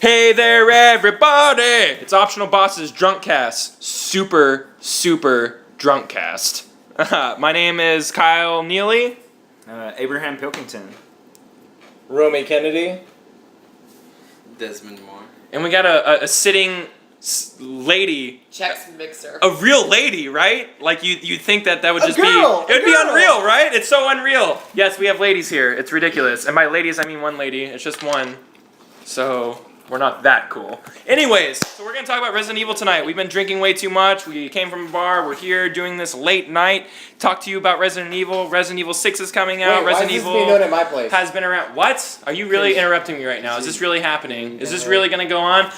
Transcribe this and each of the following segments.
Hey there, everybody! It's Optional Boss's Drunkcast. Super Drunkcast. My name is Kyle Neely. Abraham Pilkington. Romey Kennedy. Desmond Moore. And we got a sitting lady. Chex Mixer. A real lady, right? Like you'd think that would just girl, be... It would be unreal, right? It's so unreal. Yes, we have ladies here. It's ridiculous. And by ladies, I mean one lady. It's just one. So... we're not that cool. Anyways, so we're going to talk about Resident Evil tonight. We've been drinking way too much. We came from a bar. We're here doing this late night. Talk to you about Resident Evil. Resident Evil 6 is coming out. Wait, Resident why is this Evil being done at my place? has been around. What? Are you really interrupting me right now? Is this really happening? Is this really going to go on?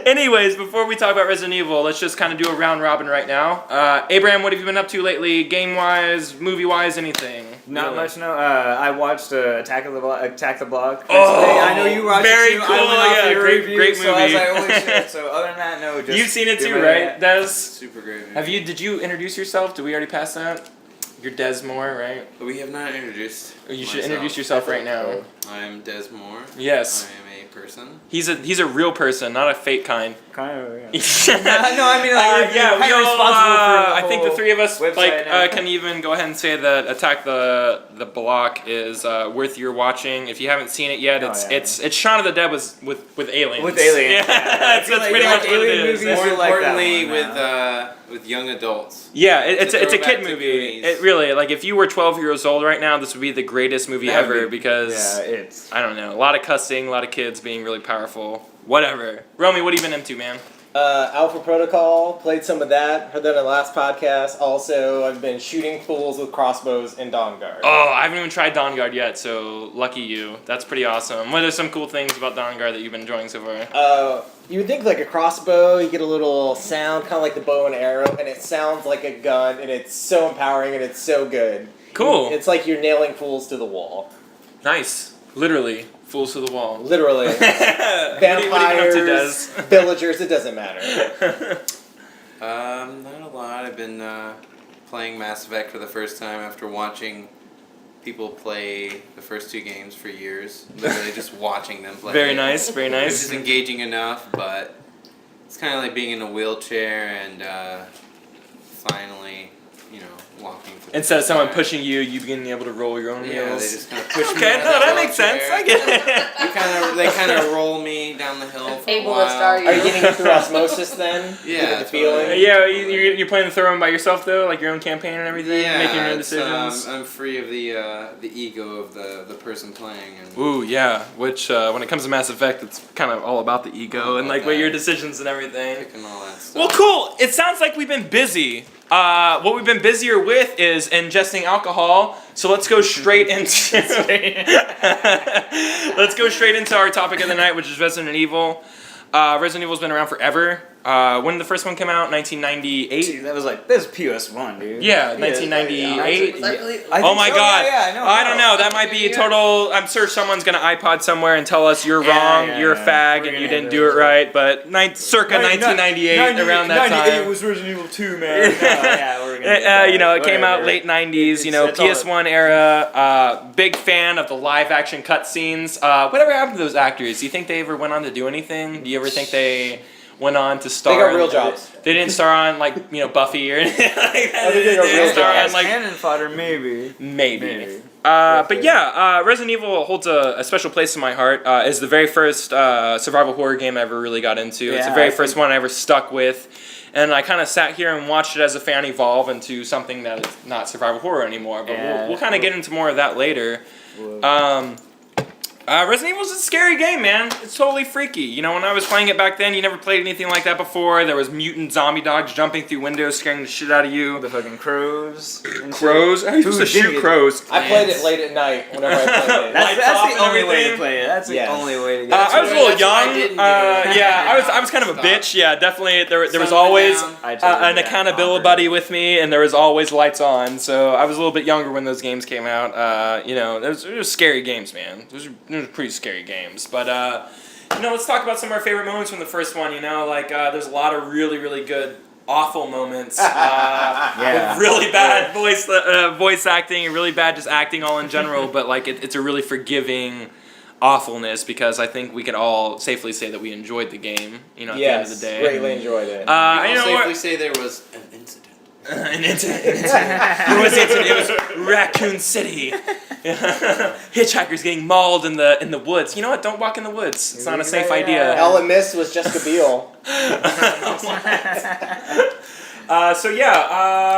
Anyways, before we talk about Resident Evil, let's just kind of do a round robin right now. Abraham, what have you been up to lately? Game-wise, movie-wise, anything? Not much, no. I watched Attack the Block. Oh, I know you watched very it too. cool. I went off Yeah, your great review, so I was movie. like, holy shit. So other than that, no. Just You've seen it too, give right, Des? Super great movie. Have you? Did you introduce yourself? Did we already pass that? You're Des Moore, right? We have not introduced You should myself. introduce yourself right now. I'm Des Moore. Yes. I am a person. He's a real person, not a fake kind. Kind of, yeah. No, I mean, like, yeah, we all, I think the three of us website can even go ahead and say that Attack the Block is worth your watching. If you haven't seen it yet, it's Shaun of the Dead with aliens. With aliens. Yeah, that's pretty much what it is. More importantly, with with young adults. Yeah, it's a throwback kid to movie. Goonies. It really, like, if you were 12 years old right now, this would be the greatest movie ever because it's... I don't know, a lot of cussing, a lot of kids being really powerful. Whatever. Romy, what have you been into, man? Alpha Protocol, played some of that, heard that in the last podcast. Also, I've been shooting fools with crossbows in Dawn Guard. Oh, I haven't even tried Dawn Guard yet, so lucky you. That's pretty awesome. What are some cool things about Dawn Guard that you've been enjoying so far? You would think like a crossbow, you get a little sound, kind of like the bow and arrow, and it sounds like a gun, and it's so empowering, and it's so good. Cool. It's like you're nailing fools to the wall. Nice. Literally. Fools to the wall. Literally. What have you been up to, Des? Villagers, it doesn't matter. Not a lot. I've been playing Mass Effect for the first time after watching people play the first two games for years. Literally just watching them play. Very nice, very It's nice. just engaging enough, but it's kind of like being in a wheelchair and finally, walking. Instead of someone pushing you, you being able to roll your own Yeah, wheels. they just kind of push me. Okay, out no, of that makes sense. wheelchair. I get it. They kind of roll me down the hill for a Able to while. start Are you getting it through osmosis then? Yeah, Get the that's feeling? what Yeah, you're playing the throw by yourself though, like your own campaign and everything, Yeah, making your own it's, decisions. I'm free of the ego of the person playing. And Ooh, yeah. Which when it comes to Mass Effect, it's kind of all about the ego and like what your decisions and everything. picking all that stuff. Well, cool. It sounds like we've been busy. What we've been busier with is ingesting alcohol. So let's go straight into our topic of the night, which is Resident Evil. Resident Evil's been around forever. When did the first one come out? 1998. Dude, that was like, this is PS1, dude. Yeah, 1998. Was that really? Oh my God! Yeah, I don't know. That might be a total. I'm sure someone's gonna iPod somewhere and tell us you're wrong, you're a fag, and you didn't do it right. But circa 1998, around that time. 98 was Resident Evil 2, man. It came out late 90s. PS1 era. Big fan of the live action cutscenes. Whatever happened to those actors? Do you think they ever went on to do anything? Do you ever think they went on to star? They got real jobs. They didn't star on Buffy or anything like that. think they got real star on jobs. Cannon fodder, maybe. Maybe. But yeah, Resident Evil holds a special place in my heart. It's the very first survival horror game I ever really got into. It's the very first one I ever stuck with. And I kind of sat here and watched it as a fan evolve into something that is not survival horror anymore. But we'll kind of get into more of that later. Resident Evil's a scary game, man. It's totally freaky. When I was playing it back then, you never played anything like that before. There was mutant zombie dogs jumping through windows, scaring the shit out of you. The fucking crows. Crows? How are you supposed to shoot crows? I played it late at night whenever I played it. Lights off That's and the only way everything? to play it. That's the Yes. only way to get I was a little That's what I young. didn't do. Yeah, I was kind of a bitch. Yeah, definitely. There was Sun always down. an accountability buddy with me, and there was always lights on. So I was a little bit younger when those games came out. Those were scary games, man. Those were pretty scary games. But let's talk about some of our favorite moments from the first one. There's a lot of really, really good awful moments. With really bad voice acting and really bad just acting all in general. But it's a really forgiving awfulness because I think we could all safely say that we enjoyed the game. You know, at the end of the day. Greatly enjoyed it. You I'll know safely what? say there was an incident. An incident. There was an incident. It was Raccoon City. Hitchhikers getting mauled in the woods. You know what? Don't walk in the woods. It's not a safe idea. Ella Miss was Jessica Biel.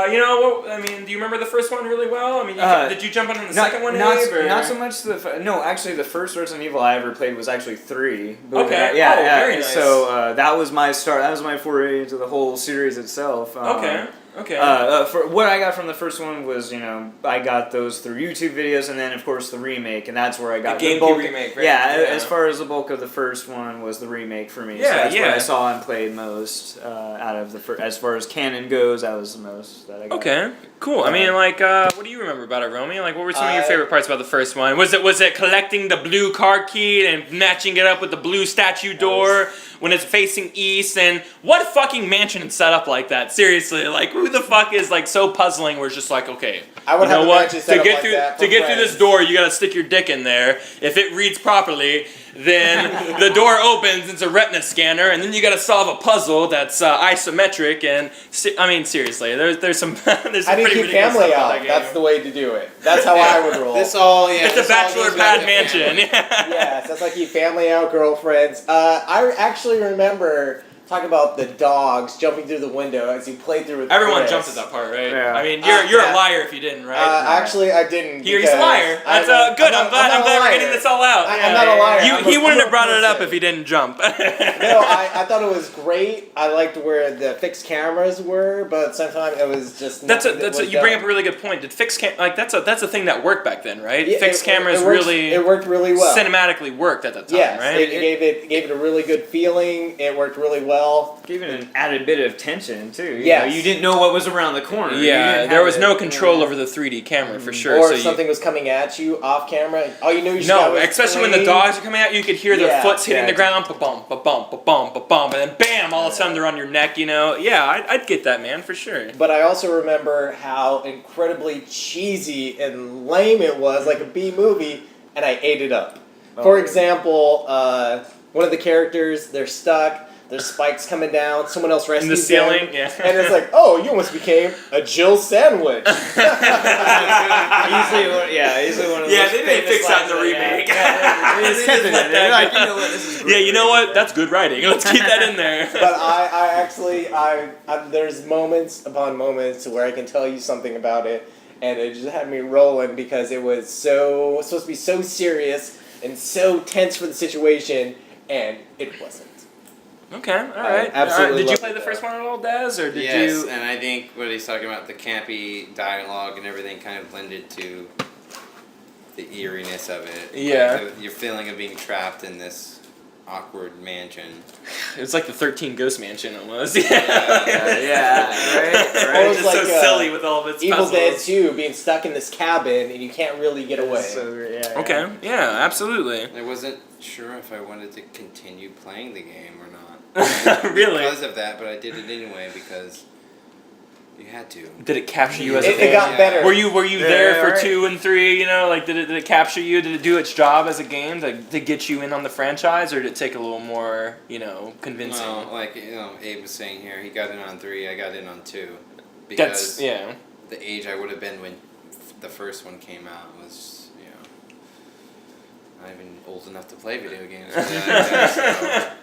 You know, I mean, do you remember the first one really well? I mean, did you jump on the second one, Abe, or? Not so much no, actually, the first Resident Evil I ever played was actually 3. Okay. Yeah, very nice. So that was my start. That was my foray into the whole series itself. Okay. For what I got from the first one was, I got those through YouTube videos, and then of course the remake, and that's where I got the GameCube bulk. remake, right? Yeah, as far as the bulk of the first one was the remake for me. Yeah, so that's yeah. what I saw and played most out of the first. As far as canon goes, that was the most that I got. Okay, cool. I mean, like, what do you remember about it, Romey? Like, what were some of your favorite parts about the first one? Was it collecting the blue car key and matching it up with the blue statue door when it's facing east? And what fucking mansion is set up like that? Seriously, like, who the fuck is like so puzzling? Where it's just like, okay, I would you know have what? to get through this door, you gotta stick your dick in there. If it reads properly, then the door opens. It's a retina scanner, and then you gotta solve a puzzle that's isometric. And I mean, seriously, there's some there's some I didn't pretty keep ridiculous family stuff about out. that game. That's the way to do it. That's how I would roll. It's a bachelor pad mansion. Yes, that's like keep family out, girlfriends. I actually remember talking about the dogs jumping through the window as you played through with Everyone Chris. jumped at that part, right? Yeah. I mean, you're a liar if you didn't, right? Actually, I didn't. He's a liar. That's good. I'm glad we're getting this all out. I'm not a liar. He wouldn't have brought it up if he didn't jump. No, I thought it was great. I liked where the fixed cameras were, but sometimes it was just. You bring up a really good point. Did fixed that's a thing that worked back then, right? Yeah, fixed cameras it worked really well. Cinematically worked at that time, yes, right? it gave it a really good feeling. It worked really well. Gave it an added bit of tension too. Yes. You didn't know what was around the corner. Yeah, there was no control over the 3D camera for sure. Or if something was coming at you off camera, all you knew you should No, especially when the dogs are coming at you, you could hear their foots hitting the ground, ba-bump, ba-bump, ba-bump, ba-bump, and then bam, all of a sudden they're on your neck, Yeah, I'd get that, man, for sure. But I also remember how incredibly cheesy and lame it was, like a B movie, and I ate it up. For example, one of the characters, they're stuck. There's spikes coming down. Someone else rescues in the ceiling, them, yeah. And it's like, oh, you almost became a Jill sandwich. Easily one of those. Yeah, they didn't fix that in the remake. Yeah, you know what? That's good writing. Let's keep that in there. But I actually, there's moments upon moments where I can tell you something about it, and it just had me rolling because it was supposed to be so serious and so tense for the situation, and it wasn't. Okay, all right. Absolutely. Did you play the first one at all, Dez, or did you? Yes, and I think what he's talking about, the campy dialogue and everything, kind of blended to the eeriness of it. Yeah. Like your feeling of being trapped in this awkward mansion. It's like the 13 Ghost Mansion almost. Right. Or It's just like, so silly with all of its Evil puzzles. Dead 2, being stuck in this cabin and you can't really get away. Okay, yeah, absolutely. I wasn't sure if I wanted to continue playing the game or not. Really? Because of that, but I did it anyway because you had to. Did it capture you as a It fan? got better. Were you there for right. 2 and 3? Like did it capture you? Did it do its job as a game to get you in on the franchise, or did it take a little more convincing? Well, like Abe was saying here, he got in on 3, I got in on 2, because the age I would have been when the first one came out was not even old enough to play video games. So.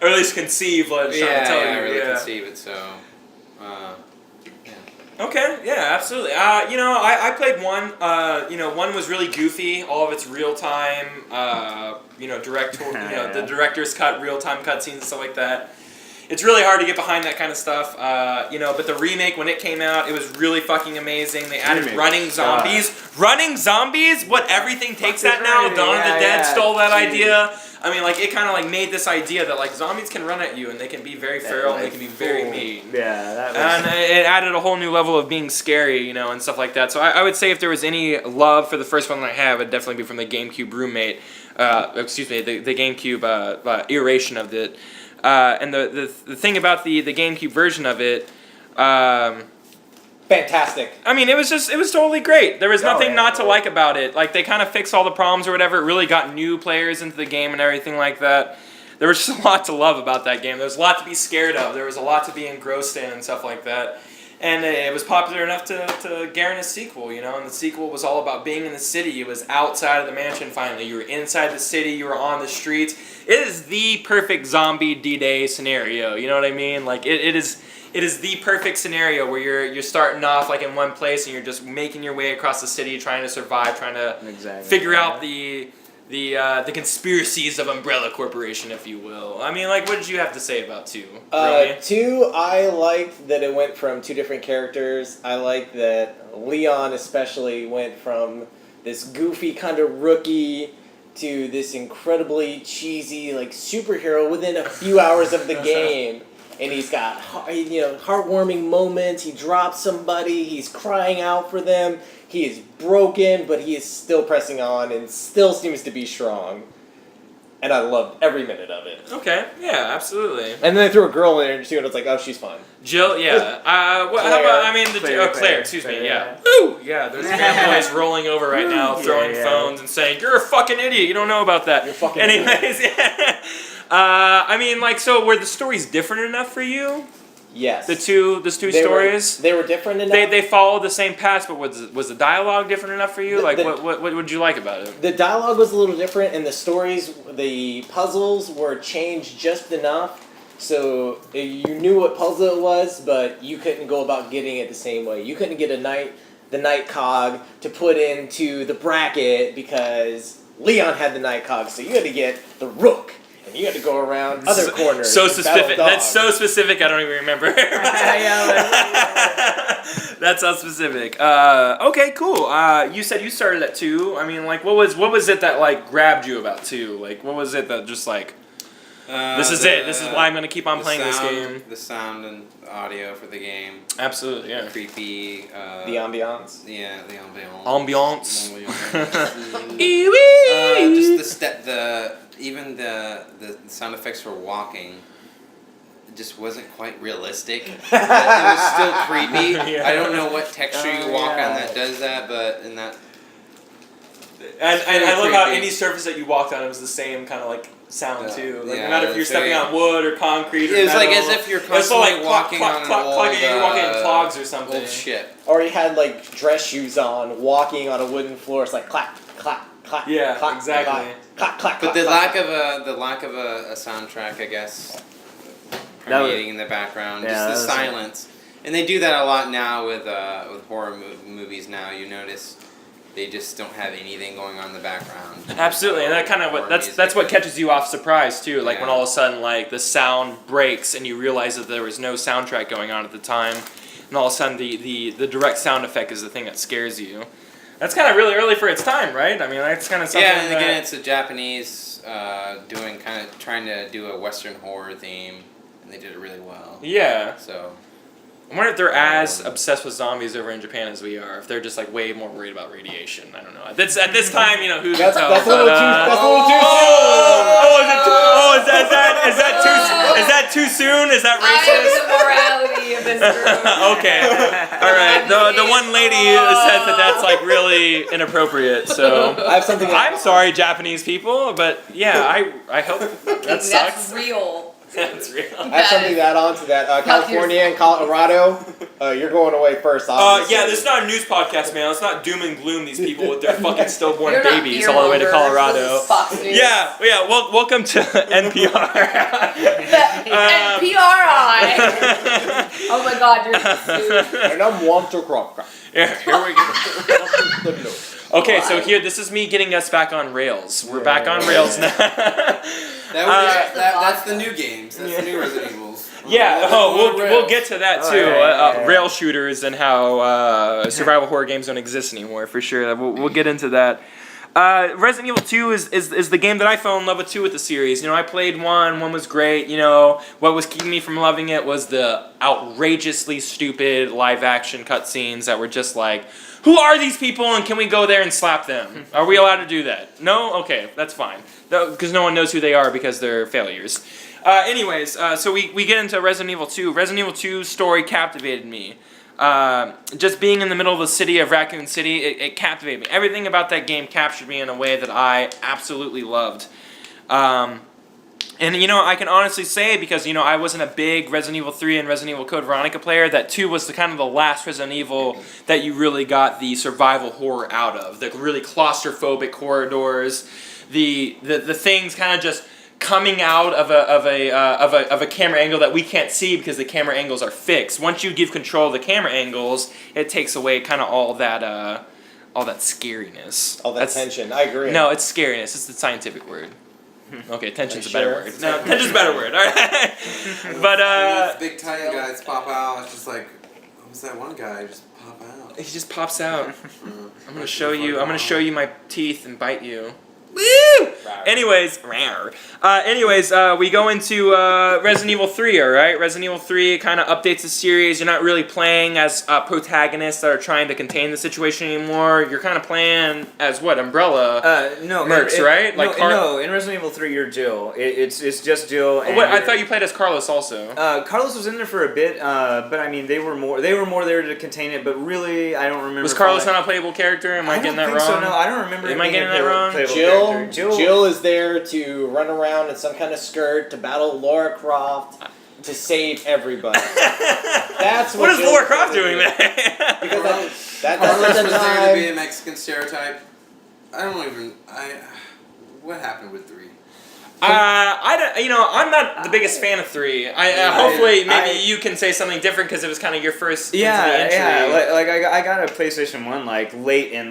Or at least conceive what it's trying to tell you. I really conceive it. So. Okay, yeah, absolutely. I played 1. 1 was really goofy. All of its real time, the director's cut, real time cutscenes and stuff like that. It's really hard to get behind that kind of stuff, but the remake, when it came out, it was really fucking amazing. They added running zombies. Running zombies? What, everything takes that now? Dawn of the Dead stole that idea. I mean, like, it kind of, like, made this idea that, like, zombies can run at you, and they can be very feral, and they can be very mean. Yeah, that was... And it added a whole new level of being scary, and stuff like that. So I would say if there was any love for the first one that I have, it'd definitely be from the GameCube the GameCube iteration of it. And the thing about the GameCube version of it, Fantastic. I mean, it was totally great. There was nothing yeah, not to like about it. Like, they kind of fixed all the problems or whatever. It really got new players into the game and everything like that. There was just a lot to love about that game. There was a lot to be scared of. There was a lot to be engrossed in and stuff like that. And it was popular enough to guarantee a sequel, you know? And the sequel was all about being in the city. It was outside of the mansion finally. You were inside the city. You were on the streets. It is the perfect zombie D-Day scenario. You know what I mean? Like, it is the perfect scenario where you're starting off like in one place and you're just making your way across the city, trying to survive, trying to figure out the conspiracies of Umbrella Corporation, if you will. I mean, like, what did you have to say about 2? Really? 2, I liked that it went from 2 different characters. I liked that Leon especially went from this goofy kind of rookie to this incredibly cheesy like superhero within a few hours of the game. And he's got, heartwarming moments. He drops somebody. He's crying out for them. He is broken, but he is still pressing on and still seems to be strong. And I loved every minute of it. Okay, yeah, absolutely. And then they threw a girl in there too, and it's like, oh, she's fine. Jill, yeah. How about, I mean, Claire, excuse me, yeah. Woo! Yeah, there's fanboys rolling over right now, throwing phones and saying, you're a fucking idiot, you don't know about that. You're fucking Anyways, yeah. I mean, like, so were the stories different enough for you? Yes. The two stories? They were different enough. They followed the same path, but was the dialogue different enough for you? What did you like about it? The dialogue was a little different, and the stories, the puzzles were changed just enough, so you knew what puzzle it was, but you couldn't go about getting it the same way. You couldn't get the night cog to put into the bracket because Leon had the night cog, so you had to get the rook. And you had to go around other corners. So specific. That's so specific. I don't even remember. That's so specific. Okay, cool. You said you started at 2. I mean, like, what was it that like grabbed you about 2? Like, what was it that just like, this is it. This is why I'm gonna keep on playing this game. The sound and audio for the game. Absolutely, yeah. Creepy. The ambiance. Yeah, the ambiance. Just even the sound effects for walking just wasn't quite realistic. It was still creepy. Yeah. I don't know what texture you walk on that does that, but in that. And I love how any surface that you walked on, it was the same kind of like sound too. Like no matter if you're stepping on wood or concrete or it was metal, like as if you're constantly walking on you're walking in clogs or something. Old shit. Or he had like dress shoes on, walking on a wooden floor. It's like clack, clack, clack. Yeah, clack, exactly. Clack, clack, but clack, the clack. lack of a soundtrack, I guess, permeating in the background, just the silence. And they do that a lot now with horror movies. Now you notice. They just don't have anything going on in the background. Absolutely, and that kind of that's what catches you off surprise too. Like when all of a sudden like the sound breaks and you realize that there was no soundtrack going on at the time, and all of a sudden the direct sound effect is the thing that scares you. That's kind of really early for its time, right? I mean, that's kind of something. Yeah, and again, it's the Japanese trying to do a Western horror theme, and they did it really well. Yeah. So. I wonder if they're as obsessed with zombies over in Japan as we are. If they're just like way more worried about radiation. I don't know. At this time, you know, who can tell? That's a little too Is that too soon? Is that racist? The morality of this group. Okay. All right. The one lady says that that's like really inappropriate. So I have something. I'm sorry, Japanese people, but yeah, I hope that sucks. That's real. That's real. I have something to add on to that. California and Colorado, you're going away first, obviously. Yeah, this is not a news podcast, man. Let's not doom and gloom these people with their fucking stillborn babies all the way to Colorado. This is Fox News. Yeah. Welcome to NPR. NPRI. Oh my God, you're so And I'm Walter Crocker. Yeah, here we go. Okay, so this is me getting us back on rails. We're back on rails now. That's the new games. That's the new Resident Evils. Yeah, we'll get to that too. Rail shooters and how survival horror games don't exist anymore, for sure. We'll get into that. Resident Evil 2 is the game that I fell in love with too with the series. You know, I played one was great. You know, what was keeping me from loving it was the outrageously stupid live action cutscenes that were just like, who are these people and can we go there and slap them? Are we allowed to do that? No? Okay, that's fine. Because no one knows who they are because they're failures. Anyways, so we get into Resident Evil 2. Resident Evil 2's story captivated me. just being in the middle of the city of Raccoon City, it captivated me. Everything about that game captured me in a way that I absolutely loved. And, I can honestly say, because, I wasn't a big Resident Evil 3 and Resident Evil Code Veronica player, that 2 was the kind of the last Resident Evil that you really got the survival horror out of. The really claustrophobic corridors, the things kind of just coming out of a camera angle that we can't see because the camera angles are fixed. Once you give control of the camera angles, it takes away kind of all that scariness. All that tension. I agree. No, it's scariness. It's the scientific word. Okay, tension's a better word. No, tension's a better word. All right. But big tiny guys pop out. It's just like, who's that one guy just pop out? He just pops out. I'm gonna show you. I'm gonna show you my teeth and bite you. Woo! Anyways, we go into Resident Evil 3, alright? Resident Evil 3 kind of updates the series. You're not really playing as protagonists that are trying to contain the situation anymore. You're kind of playing as what? Umbrella mercs, right? No, in Resident Evil 3 you're Jill. It's just Jill. And I thought you played as Carlos also. Carlos was in there for a bit, but I mean they were more there to contain it, but really I don't remember. Was Carlos not a playable character? Am I getting that wrong? So, no, I don't remember. Am I getting that wrong? Jill is there to run around in some kind of skirt to battle Lara Croft to save everybody. That's what is Lara Croft doing there? Because that's Carlos the was there to time. be a Mexican stereotype. What happened with 3? I'm not the biggest fan of 3. Hopefully, maybe you can say something different because it was kind of your first into the entry. I got a PlayStation 1 late in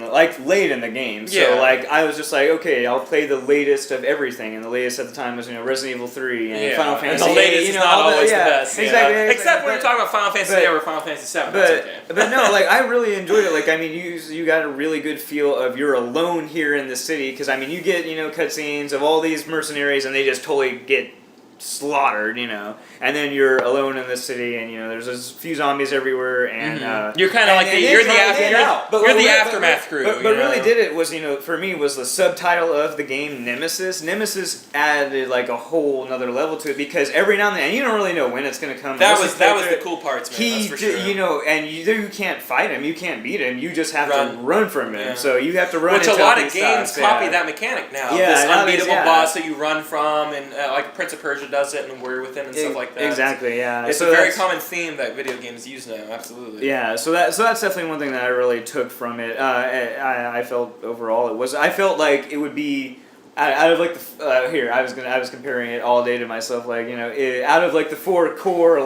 the game. So I was just like, okay, I'll play the latest of everything, and the latest at the time was Resident Evil 3 and Final Fantasy. And the latest is not always the best. Exactly. Except when you're talking about Final Fantasy 8 or Final Fantasy 7. That's okay. But no, I really enjoyed it. You got a really good feel of you're alone here in the city because you get cutscenes of all these mercenaries. And they just totally get slaughtered, and then you're alone in the city, and there's a few zombies everywhere, and you're kind of like you're the aftermath crew. But really did it was for me was the subtitle of the game Nemesis. Nemesis added a whole another level to it because every now and then, and you don't really know when it's gonna come. That was the cool parts, man. That's for sure. And you can't fight him, you can't beat him, you just have to run from him. Yeah. So you have to run. Which a lot of games copy that mechanic now. Yeah, this unbeatable boss that you run from, and like Prince of Persia does it, and Warrior Within and stuff like that. Exactly, yeah. It's a very common theme that video games use now, absolutely. Yeah, so that's definitely one thing that I really took from it. I felt overall I felt like it would be out of I was comparing it all day to myself, out of the 4 core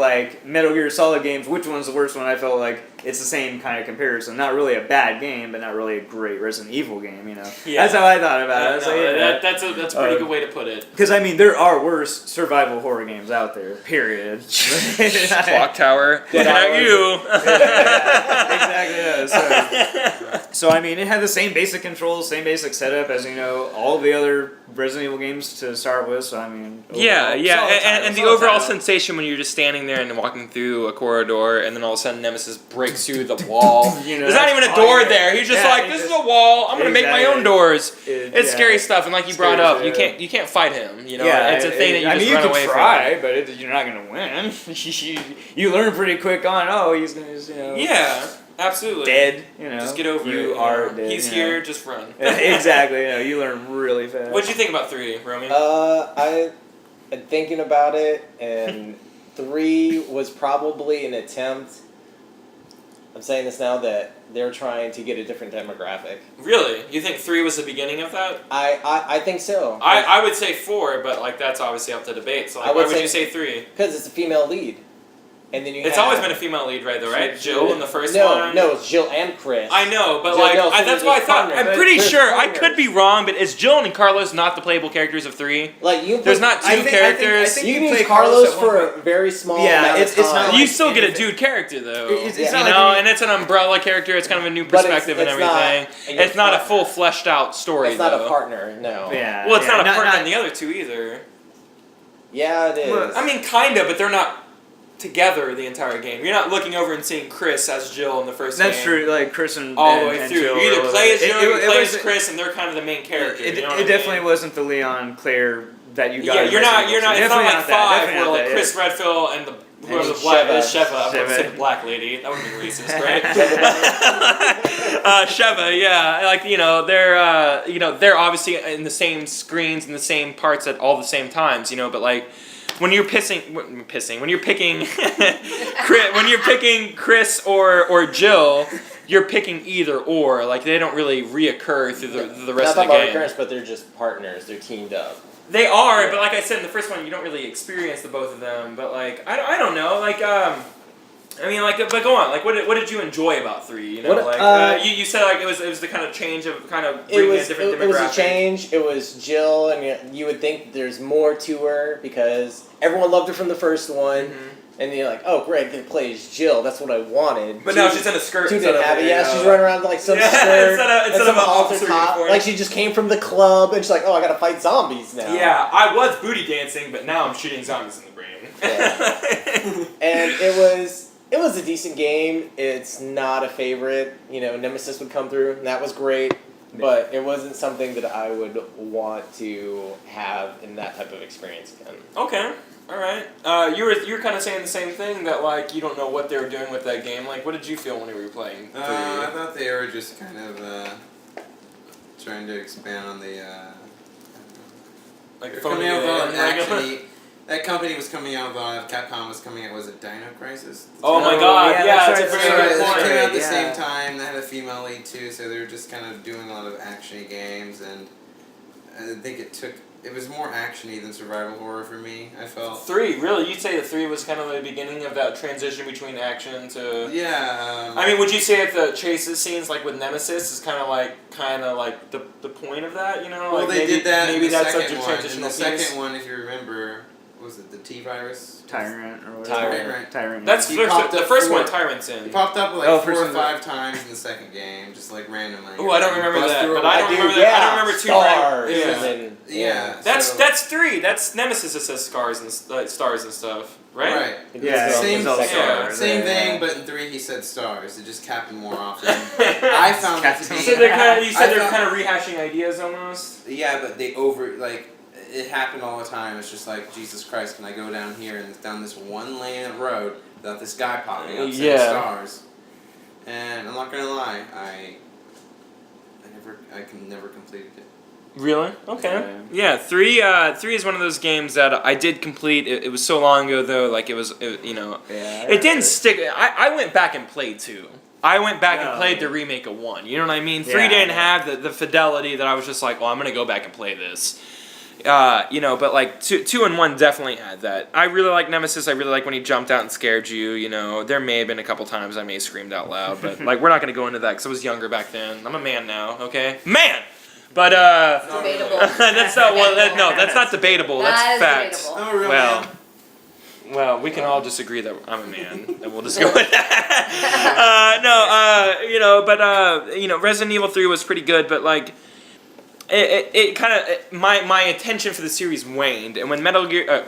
Metal Gear Solid games, which one's the worst one? I felt like it's the same kind of comparison. Not really a bad game, but not really a great Resident Evil game. Yeah. That's how I thought about it. That's a pretty good way to put it. Because there are worse survival horror games out there. Period. Clock Tower. Looking at you. Exactly. So it had the same basic controls, same basic setup as all the other Resident Evil games to start with. So and the overall sensation when you're just standing there and walking through a corridor, and then all of a sudden Nemesis breaks through the wall. There's not even a door there. He's just this is a wall. I'm gonna make my own doors. It's scary stuff, and like you brought up, you can't fight him. It's a thing that you just run away from. You can try, but you're not gonna win. You learn pretty quick on. He's gonna just Yeah. Absolutely. Dead, Just get over it. You are dead. He's here, just run. Exactly, you learn really fast. What'd you think about 3, Romey? I'm thinking about it, and 3 was probably an attempt. I'm saying this now that they're trying to get a different demographic. Really? You think 3 was the beginning of that? I think so. I would say 4, but that's obviously up to debate. So why would you say 3? Because it's a female lead. And then it's always been a female lead, right? Though, right? Jill in the first one. No, it's Jill and Chris. I know, but that's what I thought. I'm pretty sure. I could be wrong, but is Jill and Carlos not the playable characters of 3? There's not 2 characters. I think you need Carlos for a very small. Yeah, it's not. You still get a dude character though. And it's an umbrella character. It's kind of a new perspective and everything. It's not a full fleshed out story. It's not a partner. No. Yeah. Well, it's not a partner in the other 2 either. Yeah, it is. Kind of, but they're not together the entire game. You're not looking over and seeing Chris as Jill in the first game. That's true, Chris and all the way through. Jill You either play as Jill or you play as Chris, and they're kind of the main character. It definitely wasn't the Leon Claire that you got. Yeah, you're not. It's not like 5 where Chris Redfield and the Whoever the black is, Sheva. I would Sheva. say the black lady. That would be racist, right? Sheva, yeah. Like, they're obviously in the same screens and the same parts at all the same times, but like, when you're when you're picking Chris or Jill, you're picking either or. Like, they don't really reoccur through the rest of the game. Recurrence, but they're just partners. They're teamed up. They are, but like I said in the first one, you don't really experience the both of them. But like, I don't know. Like, but go on. Like, what did you enjoy about 3? You said like it was the kind of change of kind of bringing a different demographic. It was a change. It was Jill, and you would think there's more to her because everyone loved her from the first one. Mm-hmm. And you're like, oh, Greg plays Jill. That's what I wanted. But now she's in a skirt. She didn't have it. Yeah, she's running around like some skirt instead of an halter top. Like she just came from the club, and she's like, oh, I gotta fight zombies now. Yeah, I was booty dancing, but now I'm shooting zombies in the brain. Yeah. And it was a decent game. It's not a favorite. Nemesis would come through, and that was great. But it wasn't something that I would want to have in that type of experience again. Okay. All right. You were kind of saying the same thing, that like you don't know what they were doing with that game. Like, what did you feel when you were playing? I thought they were just kind of trying to expand on the. Like coming out with actually, that company was coming out with Capcom was coming out. Was it Dino Crisis? Oh my God! Yeah, that's it's a right, very good They point. came out at the same time. They had a female lead too, so they were just kind of doing a lot of action games, and I think it was more actiony than survival horror for me. I felt 3, really? You'd say the 3 was kind of the beginning of that transition between action to. Yeah. I mean, would you say that the chases scenes, like with Nemesis, is kind of like the point of that? Well, like they did that. Maybe in the that's second such a one. In transitional the piece. second one, if you remember, was it the T-Virus? Tyrant or whatever. Tyrant. That's He the popped up first four- one. Tyrant's in. He popped up like 4 or 5 times in the second game, just like randomly. Oh, I don't remember Bust that. through But a I don't wall. remember that. I don't remember 2. Stars. Yeah. And, Yeah. That's 3. That's Nemesis that says stars and stuff, right? Right. Yeah, Same, it's all yeah, stars. same Yeah. thing, but in 3 he said stars. It just happened more often. I found that to be. So you said they're I kind of rehashing ideas almost. Yeah, but it happened all the time. It's just like, Jesus Christ, can I go down here and down this one lane of road without this guy popping up saying stars? And I'm not gonna lie, I never completed it. Really? Okay. Yeah, 3 is one of those games that I did complete. It was so long ago though, like it didn't stick. I went back and played 2. I went back and played the remake of 1. You know what I mean? 3 didn't have the fidelity that I was just like, I'm gonna go back and play this. But like 2 and 1 definitely had that. I really like Nemesis. I really like when he jumped out and scared you. There may have been a couple times I may have screamed out loud, but like we're not gonna go into that because I was younger back then. I'm a man now, okay? Man. But Debatable. that's not that's not debatable. That's fact. Debatable. I'm a real man. Well, we can all just agree that I'm a man, and we'll just go with that. Resident Evil 3 was pretty good, but like. It kind of my attention for the series waned, and when Metal Gear,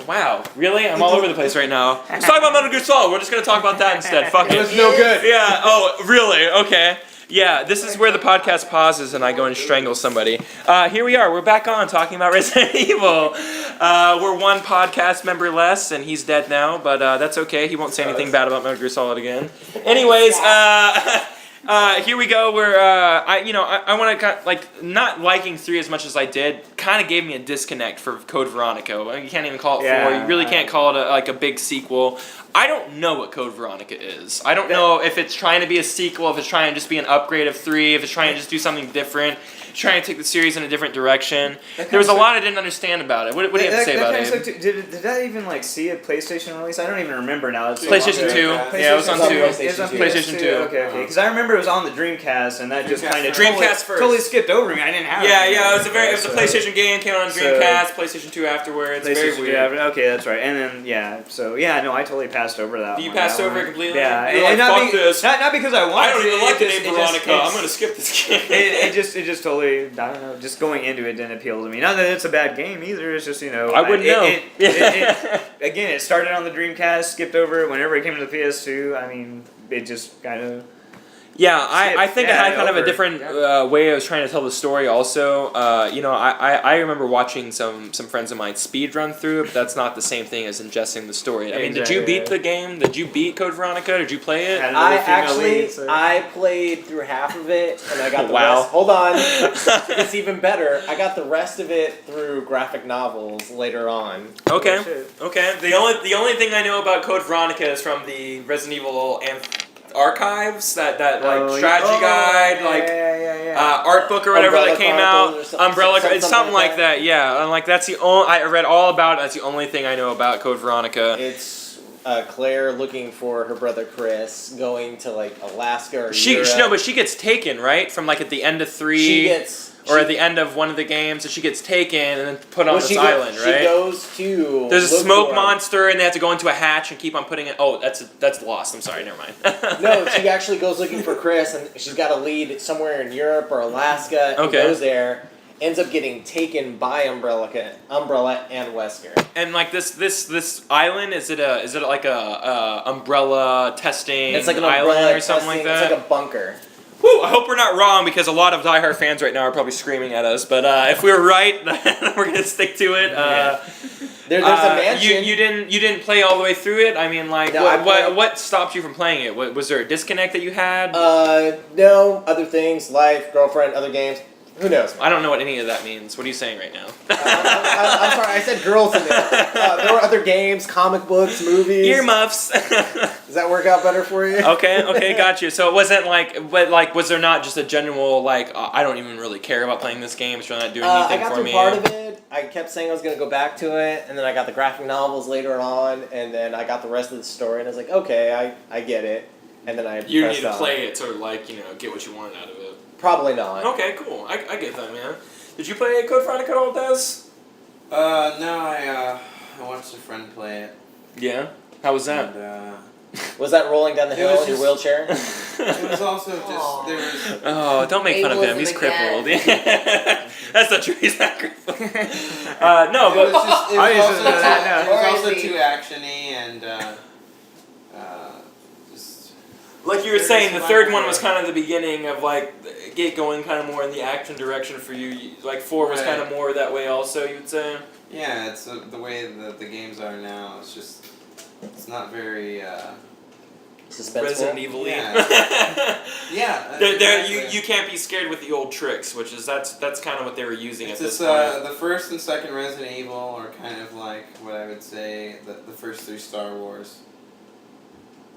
wow, really? I'm all over the place right now. Let's talk about Metal Gear Solid. We're just gonna talk about that instead. Fuck it. It was no good. Yeah. Oh, really? Okay. Yeah. This is where the podcast pauses and I go and strangle somebody. Here we are. We're back on talking about Resident Evil. We're 1 podcast member less, and he's dead now, but that's okay. He won't say anything bad about Metal Gear Solid again. Anyways. Here we go. Where I want to not liking 3 as much as I did. Kind of gave me a disconnect for Code Veronica. You can't even call it 4. You really can't call it a big sequel. I don't know what Code Veronica is. I don't know if it's trying to be a sequel, if it's trying to just be an upgrade of 3, if it's trying to just do something different, trying to take the series in a different direction. There was a lot I didn't understand about it. What do you have to say about it? Did that even see a PlayStation release? I don't even remember now. It's PlayStation 2. Yeah, it was on 2. It was on PlayStation 2. Okay. Because I remember it was on the Dreamcast, and that just kind of Dreamcast first. totally skipped over me. I didn't have it. Yeah. It was a PlayStation game. Came out on Dreamcast. PlayStation 2 afterwards. Very weird. Okay, that's right. And then I totally passed over that. You passed over it completely. Yeah, You're like, fuck this. Not because I wanted. I don't even to. like the name Veronica. I'm gonna skip this game. It just totally. I don't know. Just going into it didn't appeal to me. Not that it's a bad game either. It's just I wouldn't know. Again, it started on the Dreamcast, skipped over it whenever it came to the PS2. I mean, it just kind of. Yeah, I think I had kind of a over. different way I was trying to tell the story also. I remember watching some friends of mine speed run through it, but that's not the same thing as ingesting the story. I mean, did you beat the game? Did you beat Code Veronica? Did you play it? I played through half of it, and I got the rest. Hold on. It's even better. I got the rest of it through graphic novels later on. Okay. The only thing I know about Code Veronica is from the Resident Evil archives, that strategy guide, art book or whatever Umbrella that came Chronicles out. or Umbrella, something it's something like like that. Yeah, and like that's the only I read all about it. That's the only thing I know about Code Veronica. It's Claire looking for her brother Chris, going to like Alaska or She Europe. no, but she gets taken, right, from like at the end of 3. At the end of one of the games, so she gets taken and then put on this island, right? She goes to. There's a smoke monster, and they have to go into a hatch and keep on putting it. Oh, that's lost. I'm sorry, never mind. No, she actually goes looking for Chris, and she's got to lead somewhere in Europe or Alaska. Okay. Goes there, ends up getting taken by Umbrella and Wesker. And like this island, is it like a umbrella testing? It's like an island umbrella or something like that. It's like a bunker. Whew, I hope we're not wrong, because a lot of diehard fans right now are probably screaming at us. But if we were right, then we're gonna stick to it. There's a mansion. You didn't play all the way through it. I mean, like, No, what stopped you from playing it? Was there a disconnect that you had? No, other things, life, girlfriend, other games. Who knows? I don't know what any of that means. What are you saying right now? I'm sorry, I said girls in there. There were other games, comic books, movies. Earmuffs. Does that work out better for you? Okay, got you. So it wasn't was there not just a general I don't even really care about playing this game. It's really not doing anything I got for through me. part of it. I kept saying I was going to go back to it, and then I got the graphic novels later on, and then I got the rest of the story, and I was like, okay, I get it. And then I You pressed need to on. play it to get what you wanted out of it. Probably not. Okay, cool. I get that, man. Did you play Code Veronica at all, Dez? No, I watched a friend play it. Yeah. How was that? And, Was that rolling down the hill in your wheelchair? it was also just there was. Oh, don't make fun of him. He's crippled. That's not true. He's not crippled. No, but It was also Or is he- too actiony and just. like you were saying, the third one was kind of the beginning of get going kind of more in the action direction for you. Like 4 was kind of more that way also, you'd say? Yeah, it's the way that the games are now. It's not very. Suspenseful. Resident Evil-y. Yeah. Yeah. You can't be scared with the old tricks, which is that's kind of what they were using It's at this just, point. the first and second Resident Evil are kind of like what I would say the first 3 Star Wars.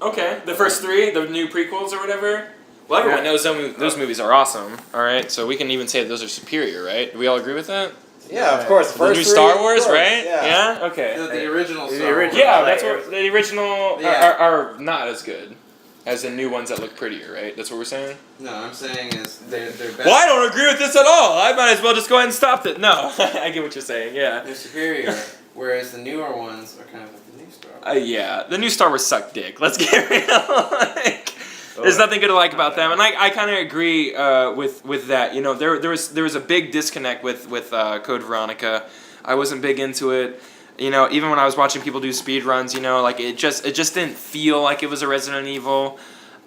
Okay, the first 3, the new prequels or whatever. Well, everyone knows those movies are awesome. All right, so we can even say that those are superior, right? Do we all agree with that? Yeah, of course. The new Star Wars, right? Yeah. Okay. The original The Star Wars. original. Yeah, that's what the original Yeah. are not as good as the new ones that look prettier, right? That's what we're saying. No, I'm saying is they're better. Well, I don't agree with this at all. I might as well just go ahead and stop it. No, I get what you're saying. Yeah. They're superior, whereas the newer ones are kind of like the new Star Wars. Yeah, the new Star Wars suck dick. Let's get real. There's nothing good to like about them, and I kind of agree with that. You know, there was a big disconnect with Code Veronica. I wasn't big into it. You know, even when I was watching people do speed runs, you know, like it just didn't feel like it was a Resident Evil.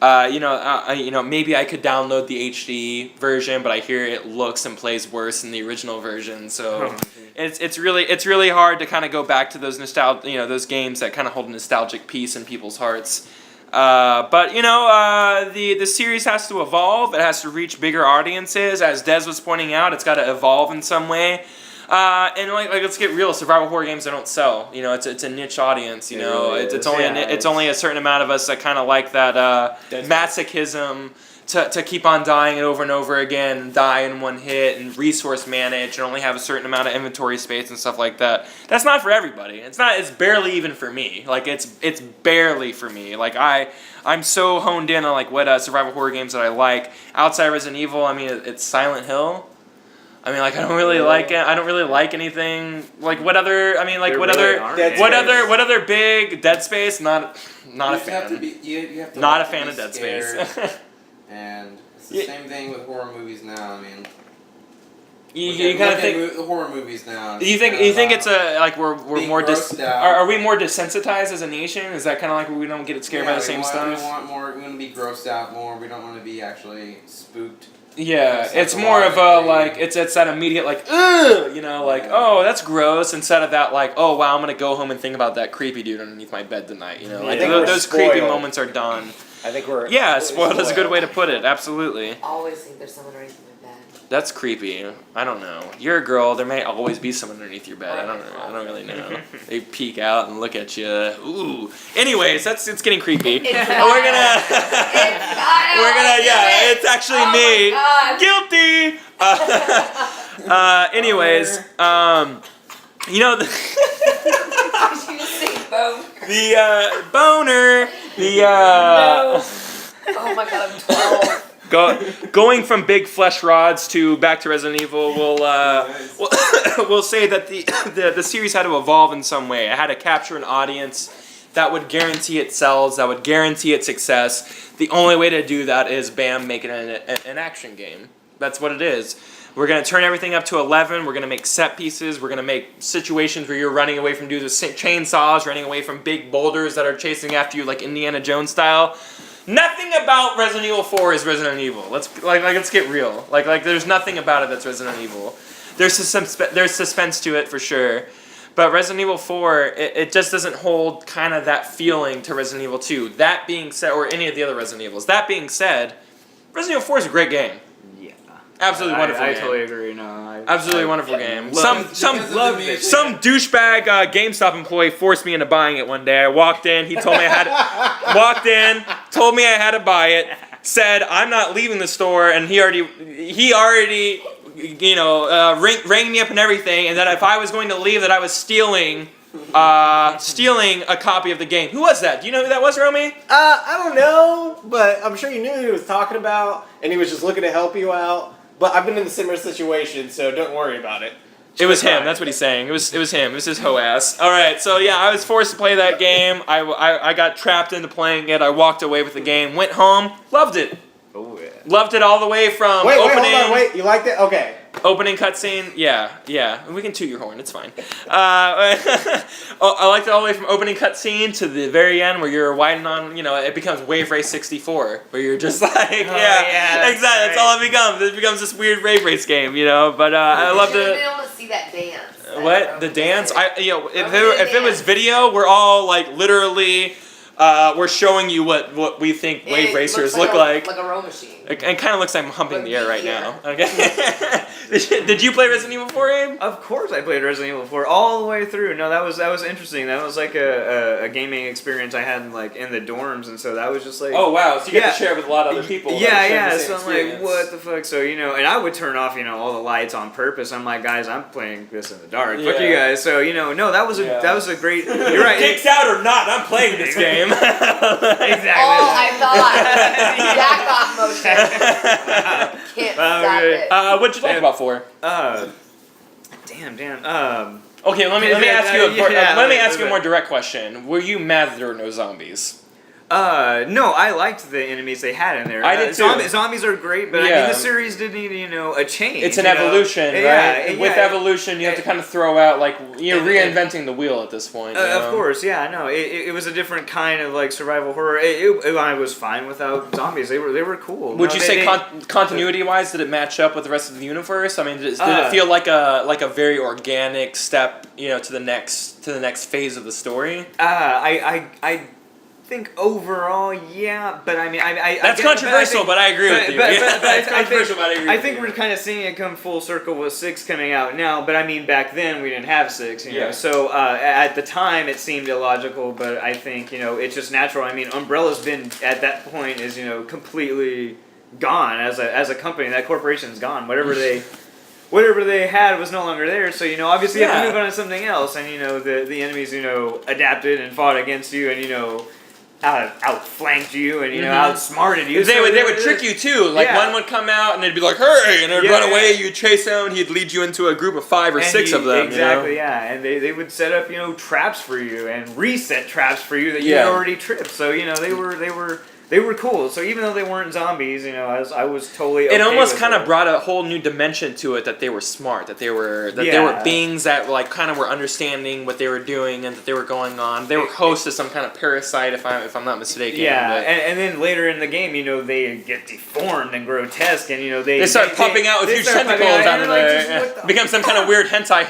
You know, maybe I could download the HD version, but I hear it looks and plays worse than the original version. So it's really hard to kind of go back to those those games that kind of hold a nostalgic piece in people's hearts. But you know, the series has to evolve. It has to reach bigger audiences. As Dez was pointing out, it's got to evolve in some way. And like let's get real, survival horror games that don't sell. You know, it's a niche audience. You know, really it's is. only Yeah, it's only a certain amount of us that kind of like that masochism to keep on dying it over and over again, and die in one hit, and resource manage, and only have a certain amount of inventory space and stuff like that. That's not for everybody. It's barely even for me. Like it's barely for me. Like I'm so honed in on like what survival horror games that I like. Outside Resident Evil, I mean it's Silent Hill. I mean, like I don't really like it. I don't really like anything. Like what other? I mean, like what other big Dead Space? Not a fan. You have to Not like a fan be of Dead scared, Space. and it's the same thing with horror movies now. I mean, You kind of think the horror movies now. You think it's a like we're more are we more desensitized as a nation? Is that kind of like we don't get scared by the same stuff? We want more. We want to be grossed out more. We don't want to be actually spooked. Yeah, it's more of a like it's that immediate like ugh, like oh that's gross instead of that like oh wow I'm gonna go home and think about that creepy dude underneath my bed tonight. Like those creepy moments are done. I think we're spoiled is a good way to put it. Absolutely. I always think there's someone underneath my bed. That's creepy. I don't know. You're a girl. There may always be someone underneath your bed. I don't really know. They peek out and look at you. Ooh. Anyways, it's getting creepy. It's it's actually me. Guilty. Anyways, Did you just say boner? the boner. No. Oh my god, I'm 12. Going from big flesh rods to back to Resident Evil, we'll say that the series had to evolve in some way. It had to capture an audience that would guarantee its sales, that would guarantee its success. The only way to do that is, bam, make it an action game. That's what it is. We're going to turn everything up to 11. We're going to make set pieces. We're going to make situations where you're running away from dudes with chainsaws, running away from big boulders that are chasing after you like Indiana Jones style. Nothing about Resident Evil 4 is Resident Evil. Let's get real. Like there's nothing about it that's Resident Evil. There's suspense to it for sure. But Resident Evil 4, it just doesn't hold kind of that feeling to Resident Evil 2. That being said, or any of the other Resident Evils. That being said, Resident Evil 4 is a great game. Absolutely wonderful game. I totally agree. No, absolutely wonderful game. Some douchebag GameStop employee forced me into buying it one day. I walked in. He told me told me I had to buy it. Said I'm not leaving the store, and he already rang me up and everything, and that if I was going to leave, that I was stealing a copy of the game. Who was that? Do you know who that was, Romey? I don't know, but I'm sure you knew who he was talking about, and he was just looking to help you out. But I've been in a similar situation, so don't worry about it. It was him. That's what he's saying. It was him. It was his hoe ass. All right. So yeah, I was forced to play that game. I got trapped into playing it. I walked away with the game. Went home. Loved it. Oh yeah. Loved it all the way from opening. Wait, hold on. Wait, you liked it? Okay. Opening cutscene, yeah. We can toot your horn, it's fine. I liked it all the way from opening cutscene to the very end where you're winding on, it becomes Wave Race 64, where you're just like, exactly, that's all it becomes. It becomes this weird Wave Race game, but I loved it. You should have been able to see that dance. What? The dance? If it was video, we're all like literally... we're showing you what we think wave racers look like. Like a row machine. It kind of looks like I'm humping the air right now. Okay. Did you play Resident Evil 4, Abe? Of course, I played Resident Evil 4 all the way through. No, that was interesting. That was like a gaming experience I had in the dorms, and so that was just like. Oh wow! So you get to share with a lot of other people. Yeah. So I'm like, what the fuck? So and I would turn off all the lights on purpose. I'm like, guys, I'm playing this in the dark. Fuck you guys. So no, that was a great. You're right. Dicks out or not, I'm playing this game. Exactly. Oh, I thought jack off motion. Can't stop it. What'd you like about 4? Damn. Okay, let me ask you a more direct question. Were you mad that there were no zombies? No, I liked the enemies they had in there. I did too. Zombies are great, but I mean the series did need a change. It's an evolution, right? With evolution, you have to kind of throw out you're reinventing the wheel at this point. Of course, yeah. No, it was a different kind of survival horror. I was fine without zombies. They were cool. Would you say continuity wise, did it match up with the rest of the universe? I mean, did it feel like a very organic step, to the next phase of the story? I think overall, yeah, but I mean, that's controversial, but I agree with you. I think we're kind of seeing it come full circle with 6 coming out now. But I mean, back then we didn't have 6, you know. So at the time it seemed illogical, but I think it's just natural. I mean, Umbrella's been at that point is completely gone as a company. That corporation's gone. Whatever they had was no longer there. So obviously you have to move on to something else. And the enemies adapted and fought against you and outflanked you and outsmarted you. They would trick you too. One would come out and they'd be like, "Hey!" and they'd run away. You'd chase them. He'd lead you into a group of 5 or 6 of them. Exactly. Yeah, and they would set up traps for you and reset traps for you that you had already tripped. So they were they were cool. So even though they weren't zombies, you know, I was totally. It okay almost with kind of it. brought a whole new dimension to it, that they were smart, that they were beings that like kind of were understanding what they were doing and that they were going on. They were hosts to some kind of parasite, if I'm not mistaken. Yeah, and then later in the game, you know, they get deformed and grotesque, and you know they start popping out with huge tentacles out of there. Become some kind of weird hentai,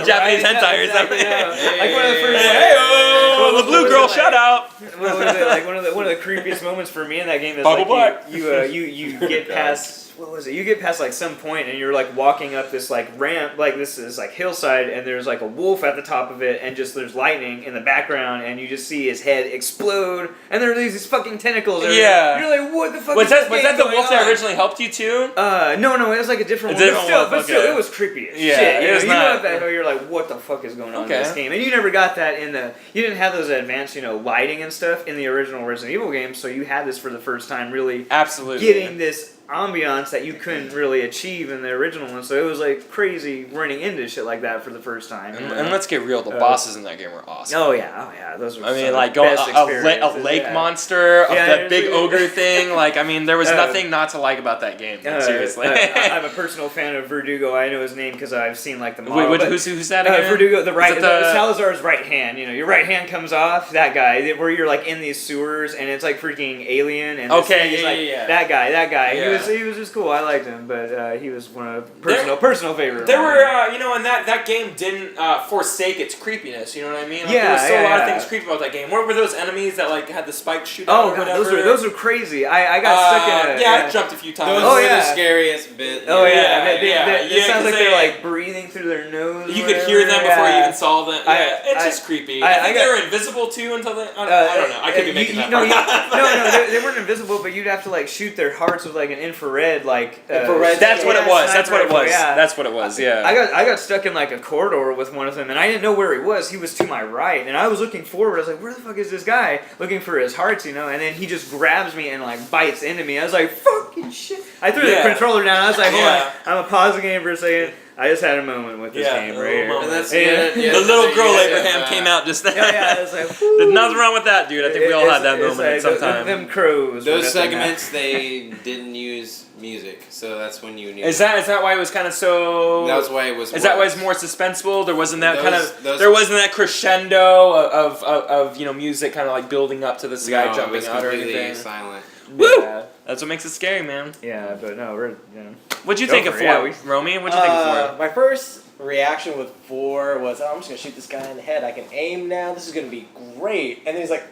Japanese hentai or something. Like one of the first. Hey, the blue girl, shout out. What was it? Like one of the creepiest moments for me in that game is Bubble like Black. you get past. What was it? You get past like some point and you're like walking up this like ramp, like this is like hillside, and there's like a wolf at the top of it, and just there's lightning in the background, and you just see his head explode, and there are these fucking tentacles. Yeah. You're like, what the fuck? Was that the wolf that originally helped you too? No, it was like a different one. But still, it was creepy as shit. You know that you're like, what the fuck is going on in this game? And you never got that you didn't have those advanced, you know, lighting and stuff in the original Resident Evil game, so you had this for the first time, really absolutely getting this ambiance that you couldn't really achieve in the original one. So it was like crazy running into shit like that for the first time. And let's get real, the bosses in that game were awesome. Oh yeah, those were. I mean, like going a lake monster, that big ogre thing. Like, I mean, there was nothing not to like about that game. Seriously, I'm a personal fan of Verdugo. I know his name because I've seen like the model. Wait, who's that again? Verdugo, Salazar's right hand. You know, your right hand comes off. That guy, where you're like in these sewers and it's like freaking alien. And that guy. Yeah. He was just cool. I liked him, but he was one of personal favorite. There were, and that game didn't forsake its creepiness. You know what I mean? Like, there was still a lot of things creepy about that game. What were those enemies that like had the spikes shoot out? Oh god, those are crazy. I got stuck in I jumped a few times. Those were the scariest bit. Oh yeah, it sounds like they're like breathing through their nose. You could hear them before you even saw them. It's just creepy. I think they were invisible too until they. I don't know. I could be making that part. No, they weren't invisible, but you'd have to like shoot their hearts with like an infrared. That's what it was. That's what it was. That's what it was. Yeah. I got stuck in like a corridor with one of them, and I didn't know where he was. He was to my right, and I was looking forward. I was like, "Where the fuck is this guy?" Looking for his hearts, you know. And then he just grabs me and like bites into me. I was like, "Fucking shit!" I threw the controller down. I was like, "Hold on, I'm gonna pause the game for a second. I just had a moment with this game right here. The little girl Abraham came out just now. I was like, there's nothing wrong with that, dude. I think we all had that moment like, sometime. Them crows. Those segments, they didn't use music, so that's when you knew. Is that why it was kind of so? That was why it was. Is that why it's more suspenseful? There wasn't that there wasn't that crescendo of music kind of like building up to this guy jumping out or anything. Silent. Woo! Yeah. That's what makes it scary, man. Yeah, but no, What'd you think of 4, Romey? What'd you think of 4? My first reaction with 4 was, I'm just gonna shoot this guy in the head. I can aim now. This is gonna be great. And then he's like,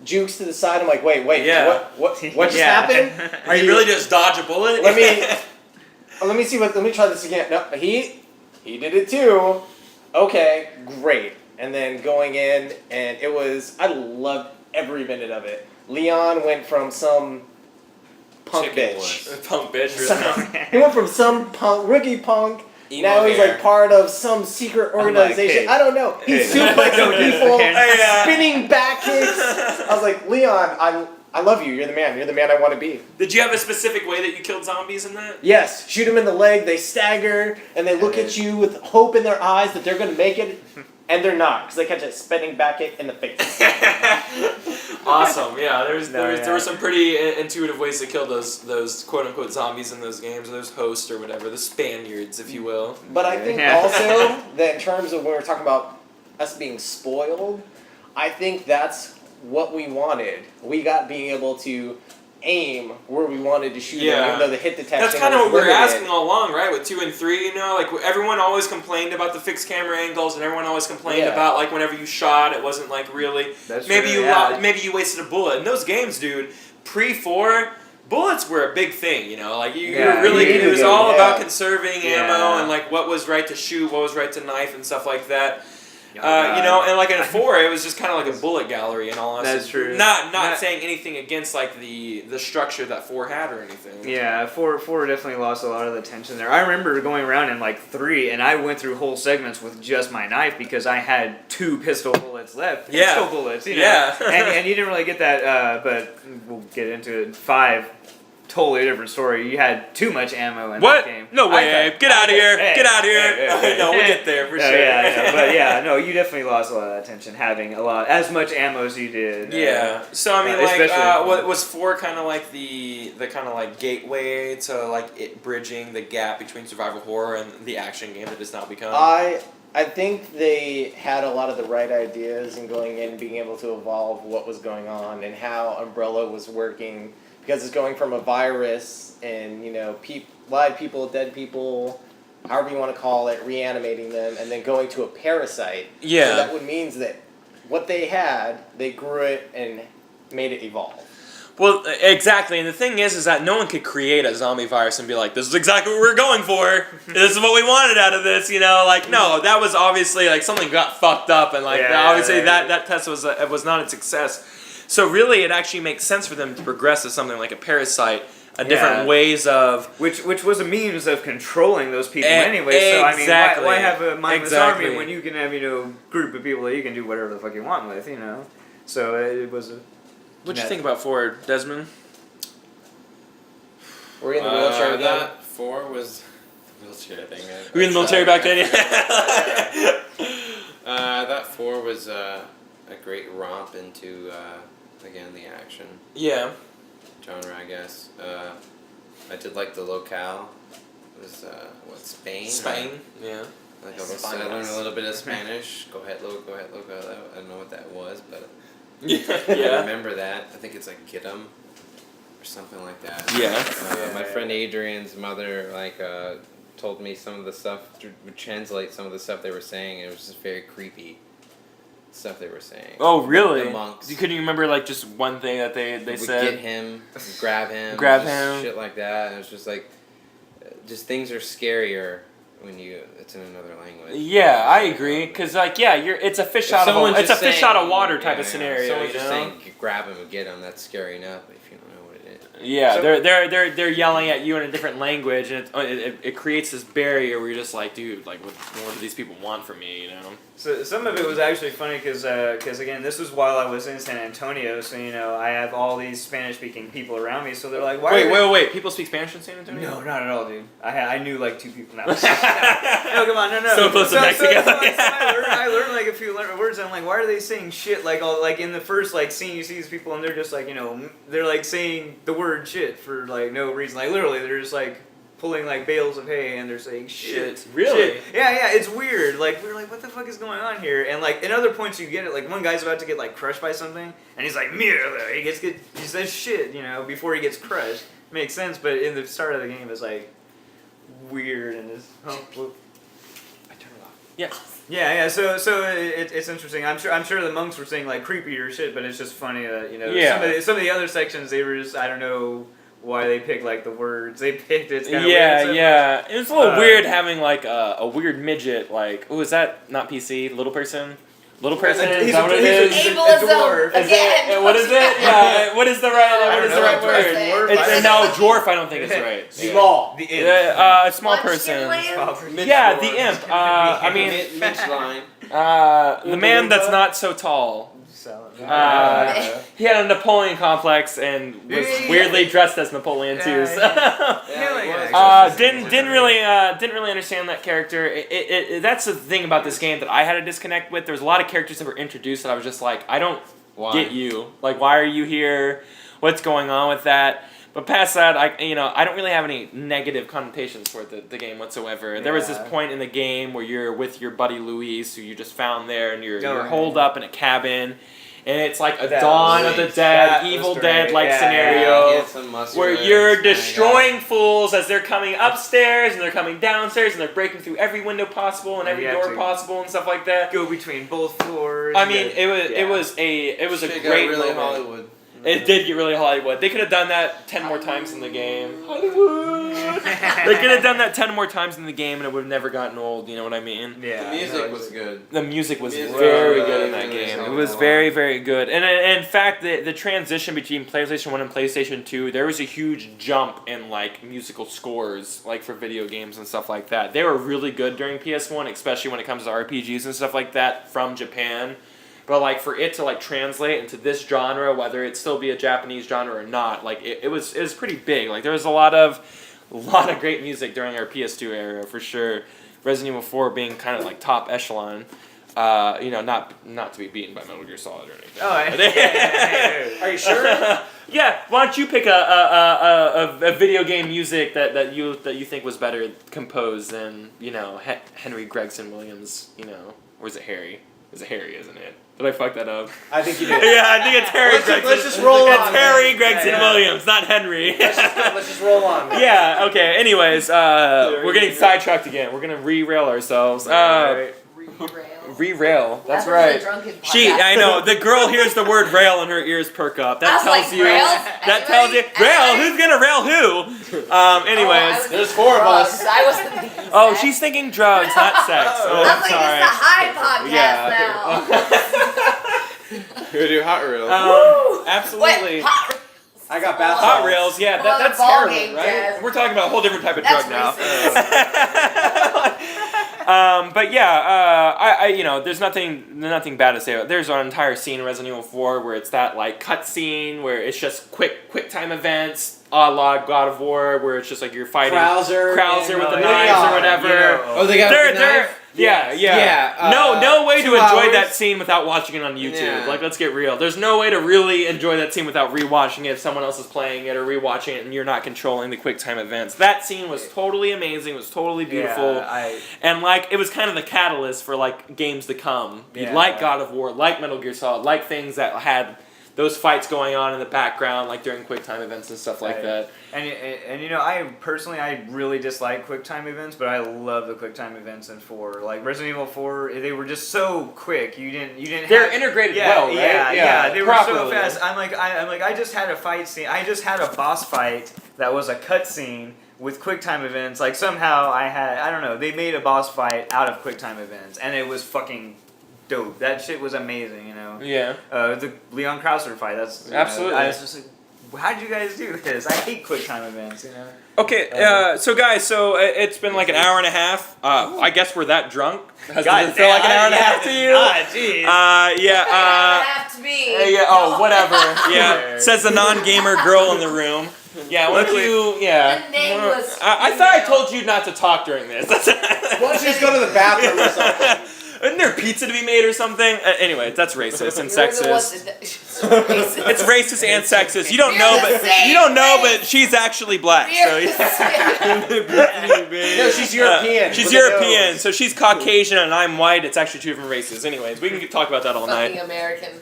jukes to the side. I'm like, wait, what just happened? Are you really just dodge a bullet? Let me try this again. No, he did it too. Okay, great. And then going in, and I loved every minute of it. Leon went from some punk bitch. Punk bitch. He went from some rookie punk. Now he's like part of some secret organization. I don't know. He's suplexing people, spinning back kicks. I was like, Leon, I love you. You're the man. You're the man I want to be. Did you have a specific way that you killed zombies in that? Yes. Shoot them in the leg. They stagger and they look at you with hope in their eyes that they're going to make it. And they're not, because they catch a spinning back kick in the face. Awesome, yeah. There were some pretty intuitive ways to kill those quote unquote zombies in those games, or those hosts or whatever, the Spaniards, if you will. But I think also that in terms of when we're talking about us being spoiled, I think that's what we wanted. We got being able to aim where we wanted to shoot them, even though the hit detection. That's kind of what we were asking all along, right? With 2 and 3, like everyone always complained about the fixed camera angles, and everyone always complained about like whenever you shot, it wasn't like really. Maybe you wasted a bullet. In those games, dude, pre-4. Bullets were a big thing, like you were really. It was all about conserving ammo and like what was right to shoot, what was right to knife, and stuff like that. And like in 4, it was just kind of like a bullet gallery and all that. That's true. Not saying anything against like the structure that 4 had or anything. Yeah, 4 definitely lost a lot of the tension there. I remember going around in like 3, and I went through whole segments with just my knife because I had 2 pistol bullets left. Pistol bullets, and you didn't really get that. But we'll get into it. 5. totally different story. You had too much ammo in What? that game. No way. Get out of here. Get out of here. Hey. No, we'll get there for sure. Yeah, but yeah, no, you definitely lost a lot of that tension having as much ammo as you did. Yeah. So I mean, especially- was 4 kind of like the kind of like gateway to like it bridging the gap between survival horror and the action game that has now become? I think they had a lot of the right ideas in going in and being able to evolve what was going on and how Umbrella was working, because it's going from a virus and, you know, live people, dead people, however you want to call it, reanimating them, and then going to a parasite. Yeah. So that would means that what they had, they grew it and made it evolve. Well, exactly, and the thing is that no one could create a zombie virus and be like, this is exactly what we're going for. This is what we wanted out of this, you know? Like, no, that was obviously, like, something got fucked up, and, like, obviously that test was not a success. So really, it actually makes sense for them to progress to something like a parasite, different ways of... Which was a means of controlling those people anyway, so, I mean, why have a mindless army when you can have, you know, group of people that you can do whatever the fuck you want with, you know? So it was a... What'd you think about 4, Desmond? Were you in the wheelchair with them? That 4 was the wheelchair thing. Were you in the military back then? That 4 was a great romp into, again, the action genre, I guess. I did like the locale. It was, Spain? Spain, right? yeah. Like I learned a little bit of Spanish. Go ahead, loco. I don't know what that was, but I remember that. I think it's like get 'em or something like that. Yeah. My friend Adrian's mother told me some of the stuff, would translate some of the stuff they were saying, and it was just very creepy stuff they were saying. Oh, really? The monks. You couldn't remember like just one thing that they would said? Get him, grab him, shit like that. And it was just like, just things are scarier when it's in another language. Yeah, I agree. Cause like it's a fish out of water type of scenario. Someone's you know? just saying grab him and get him. That's scary enough if you don't know what it is. Yeah, So- they're yelling at you in a different language, and it creates this barrier where you're just like, dude, like what do these people want from me? You know? So some of it was actually funny because again, this was while I was in San Antonio, so you know I have all these Spanish-speaking people around me, so they're like, Wait, people speak Spanish in San Antonio? No, not at all, dude. I knew like 2 people now. No, come on, no. So close to Mexico. I learned like a few words, and I'm like, why are they saying shit? Like in the first like scene, you see these people, and they're just like, you know, they're like saying the word shit for like no reason. Like literally, they're just like pulling like bales of hay, and they're saying shit. Really? Shit. Yeah, it's weird. Like we're like, what the fuck is going on here? And like in other points, you get it. Like one guy's about to get like crushed by something, and he's like, mierda. He says shit, you know, before he gets crushed. Makes sense, but in the start of the game, it's like weird and it's. Oh, whoop. I turned it off. Yeah. Yeah. So it's interesting. I'm sure the monks were saying like creepier shit, but it's just funny that you know some of the other sections they were just I don't know why they picked like the words they picked. It's kind of weird. Yeah. It was a little weird having like a weird midget like is that not PC? Little person. Little person. Is that what it is? Ableism again. What is it? Yeah. What is the right word? Dwarf. I don't think it's right. Small. The imp. A small person. Munchkinland? Yeah, the imp. I mean, Mitch line. the man that's not so tall. He had a Napoleon complex and was weirdly dressed as Napoleon too. So. Didn't really understand that character. That's the thing about this game that I had a disconnect with. There was a lot of characters that were introduced that I was just like, I don't get you. Like, why are you here? What's going on with that? But past that, I don't really have any negative connotations for the game whatsoever. Yeah. There was this point in the game where you're with your buddy Luis, who you just found there, and you're holed up in a cabin. And it's like a Dawn of the Dead, Evil Dead-like scenario where you're destroying fools as they're coming upstairs and they're coming downstairs and they're breaking through every window possible and every door possible and stuff like that. Go between both floors. I mean, it was a great really moment. Hollywood. It did get really Hollywood. They could have done that 10 more times in the game. Hollywood! They could have done that 10 more times in the game and it would have never gotten old, you know what I mean? Yeah. The music was good. The music was very good in that game. It was very, very good. And in fact, the transition between PlayStation 1 and PlayStation 2, there was a huge jump in like musical scores like for video games and stuff like that. They were really good during PS1, especially when it comes to RPGs and stuff like that from Japan. but like for it to like translate into this genre, whether it still be a Japanese genre or not, like it was pretty big. Like there was a lot of great music during our PS2 era for sure. Resident Evil 4 being kind of like top echelon. Not to be beaten by Metal Gear Solid or anything. Oh, yeah. Are you sure? Yeah. Why don't you pick a video game music that you think was better composed than Henry Gregson Williams? Or is it Harry? It's Harry, isn't it? Did I fuck that up? I think you did. Yeah, I think it's Harry Gregson. Let's just roll on. It's Harry Gregson Williams, not Henry. Let's just roll on. Yeah. Okay. Anyways, we're getting sidetracked again. We're gonna re-rail ourselves. Re-rail. That's right. I know. The girl hears the word rail and her ears perk up. That tells you. That tells you. Rail. Who's gonna rail who? Anyways. There's 4 of us. I wasn't thinking Oh, she's thinking drugs, not sex. Oh, I I'm was like, sorry. it's the high podcast now. Who do hot reels? Absolutely. Wait, hot I got bath Hot salts. rails, yeah, Well, that's the ball heroin, game, right? Dez. We're talking about a whole different type of That's drug now. racist. But yeah, there's nothing bad to say about it. There's an entire scene in Resident Evil 4 where it's that like cut scene where it's just quick time events, a la God of War, where it's just like you're fighting Krauser with the and, knives or whatever. Oh, they got the knife? Yeah. Yeah, No way to 2 enjoy that hours. scene without watching it on YouTube. Yeah. Like, let's get real. There's no way to really enjoy that scene without rewatching it if someone else is playing it or rewatching it and you're not controlling the quick time events. That scene was totally amazing. It was totally beautiful. And like, it was kind of the catalyst for like games to come. Yeah. Like God of War, like Metal Gear Solid, like things that had those fights going on in the background, like during quick time events and stuff like that. And I really dislike quick time events, but I love the quick time events in 4. Like Resident Evil 4, they were just so quick. You didn't. They're integrated well, right? Yeah. They properly. were so fast. I just had a fight scene. I just had a boss fight that was a cut scene with quick time events. Like somehow I don't know. They made a boss fight out of quick time events, and it was fucking dope. That shit was amazing. Yeah. The Leon Krauser fight. That's Absolutely. I was just like, how did you guys do this? I hate quick time events. Okay, so guys, it's been like an hour and a half. I guess we're that drunk. Does it feel like an hour and a half to you? Jeez. Have to be. Whatever. Yeah, says the non-gamer girl in the room. Yeah, why don't you? Yeah. The nameless I thought I told you not to talk during this. Why don't you just go to the bathroom or something? Isn't there pizza to be made or something? Anyway, that's racist and You're the one sexist. that- It's racist and sexist. You don't We're know, the but same you don't know, race. but she's actually black. We're So the same. No, she's European. she's with a European, nose. so she's Caucasian and I'm white. It's actually 2 different races. Anyways, we can talk about that all Fucking night. American.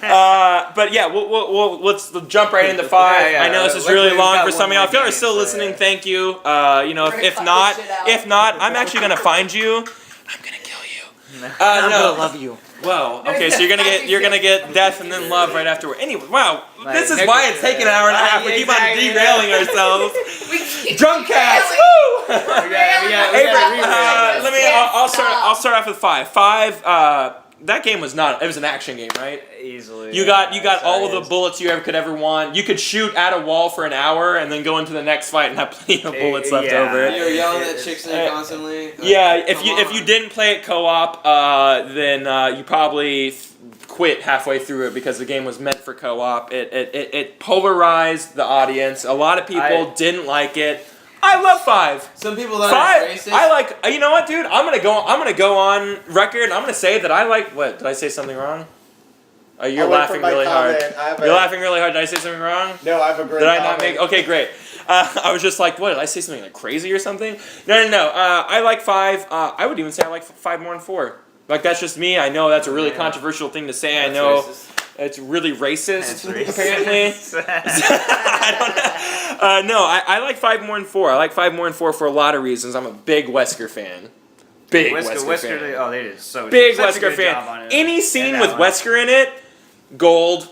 But yeah, let's jump right into 5. Yeah, I know this is luckily really we've long got for some of one y'all. more If y'all are game, still so listening, yeah. thank you. If cut not, this shit out. I'm actually gonna find you. I'm gonna kill you. I'm No. gonna love you. Well, okay, so you're gonna get death and then love right afterward. Anyway, wow, Like, this is Nick- why it's taking an hour and a half. We keep on exactly. derailing ourselves. We keep Drunkcast. railing. Woo! Railing. Let me. I'll start off with 5. 5. That game was not. It was an action game, right? Easily. You got all of the bullets you ever could ever want. You could shoot at a wall for an hour and then go into the next fight and have plenty of bullets left yeah. over. You were yelling at chicks there constantly. Yeah, if Come you on. didn't play it co-op, then you probably quit halfway through it because the game was meant for co-op. It polarized the audience. A lot of people didn't like it. I love 5. Some people thought 5. it was racist. I like. You know what, dude? I'm gonna go on record. And I'm gonna say that I like. What? Did I say something wrong? You're laughing really hard. You're laughing really hard. Did I say something wrong? No, I have a great Did I not comment. make? Okay, great. I was just like, what? Did I say something like crazy or something? No. I like 5. I would even say I like 5 more than 4. Like that's just me. I know that's a really controversial thing to say. I know it's really racist. Apparently. I don't know. I like 5 more than 4. I like 5 more than 4 for a lot of reasons. I'm a big Wesker fan. Big Wesker fan. They did so Big such a Wesker good fan. job on it. Any scene And with that one. Wesker in it, gold.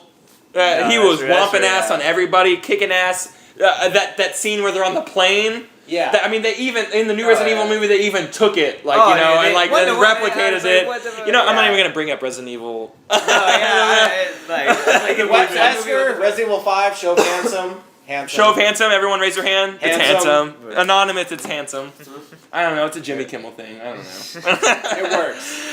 He was that's whomping true, ass yeah. on everybody, kicking ass. That scene where they're on the plane. Yeah. I mean, they even in the new Resident Evil movie, they even took it, like Oh, you know, yeah, and like what and the- what- replicated I was like, it. what the- You know, I'm not yeah. even gonna bring up Resident Evil. Like the movie Wesker, Resident Evil 5, show of handsome. Handsome. Show of handsome. Everyone raise your hand. It's Handsome. handsome. Anonymous. It's handsome. I don't know. It's a Jimmy Kimmel thing. I don't know. It works.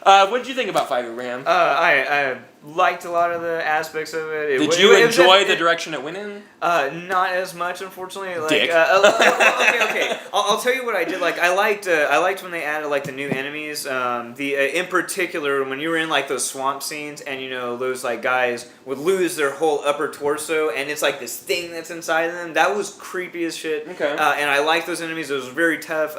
What did you think about 5 Ram? I liked a lot of the aspects of it. Did you enjoy the direction it went in? Not as much, unfortunately. Like, Dick. Okay. I'll tell you what I did. Like, I liked when they added like the new enemies. In particular, when you were in like those swamp scenes, and those like guys would lose their whole upper torso, and it's like this thing that's inside of them. That was creepy as shit. Okay. And I liked those enemies. It was very tough.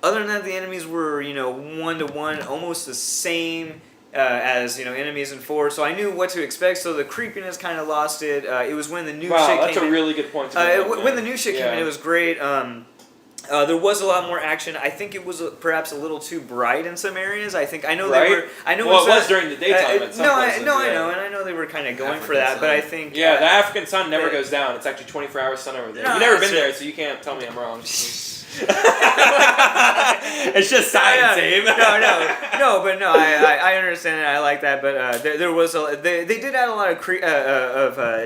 Other than that, the enemies were 1-to-1, almost the same. As enemies in 4, so I knew what to expect. So the creepiness kind of lost it. It was when the new shit came in. That's a really good point. When the new shit came in, it was great. There was a lot more action. I think it was perhaps a little too bright in some areas. I know right? they were. I know it was during the daytime. At some places, I know, and I know they were kind of going for that. Sun. But I think the African sun never goes down. It's actually 24-hour sun over there. No, You've never been that's there, so you can't tell me I'm wrong. It's just science, Abe. No, I understand and I like that, but there was they did add a lot of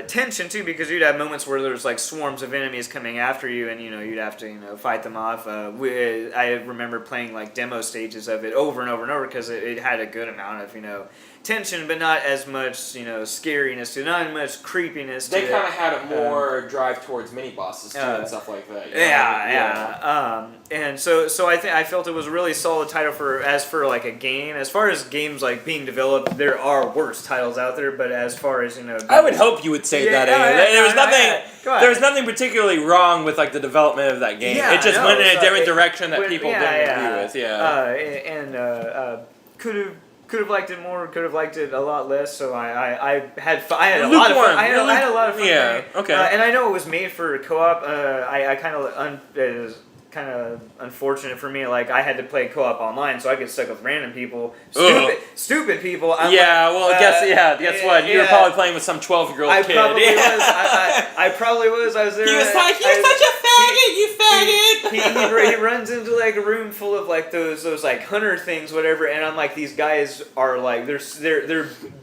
tension too, because you'd have moments where there's like swarms of enemies coming after you, and you'd have to fight them off. I remember playing like demo stages of it over and over and over because it had a good amount of tension, but not as much scariness to it, not as much creepiness to it. They kind of had a more drive towards mini bosses too and stuff like that. And so I felt it was a really solid title for like a game. As far as games like being developed, there are worse titles out there, but as far as I would hope you would say that. There was nothing particularly wrong with like the development of that game. It just went in a different direction that people didn't agree with. Could have liked it more. Could have liked it a lot less. So I had a lot of fun. I had a lot of fun. Yeah. Okay. And I know it was made for co-op. I kind of unfortunate for me. Like I had to play co-op online, so I get stuck with random people, stupid people. Guess what? You were probably playing with some 12-year-old kid. I probably was. I was there. He was like, "You're such a faggot, you faggot." He runs into like a room full of like those like hunter things, whatever, and I'm like, these guys are like their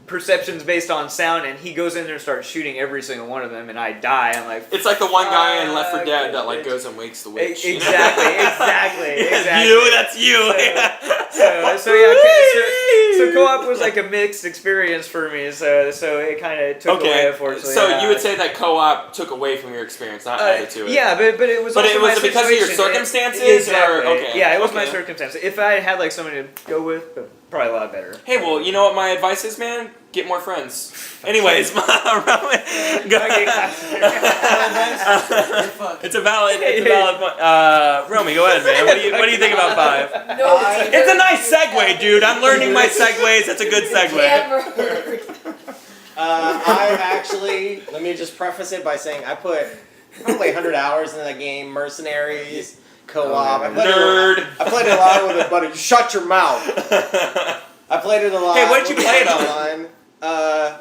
perceptions based on sound, and he goes in there and starts shooting every single one of them, and I die. I'm like, it's like the one guy in Left 4 Dead that like goes and wakes the witch. Exactly. That's you. So co-op was like a mixed experience for me. So it kind of took away, unfortunately. So you would say that co-op took away from your experience, not added to it. Yeah, but it was. But also it was my because situation. of your circumstances, Exactly. Yeah, it was my circumstances. If I had like somebody to go with, probably a lot better. Hey, well, you know what my advice is, man? Get more friends. Anyways, it's a valid point. Romy, go ahead, man. What do you think about 5? No, it's a nice segue, dude. I'm learning my segues. That's a good segue. I actually, let me just preface it by saying I put probably 100 hours into that game. Mercenaries, co-op. I played it a lot with a buddy. Shut your mouth. I played it a lot. Hey, what'd you play it on?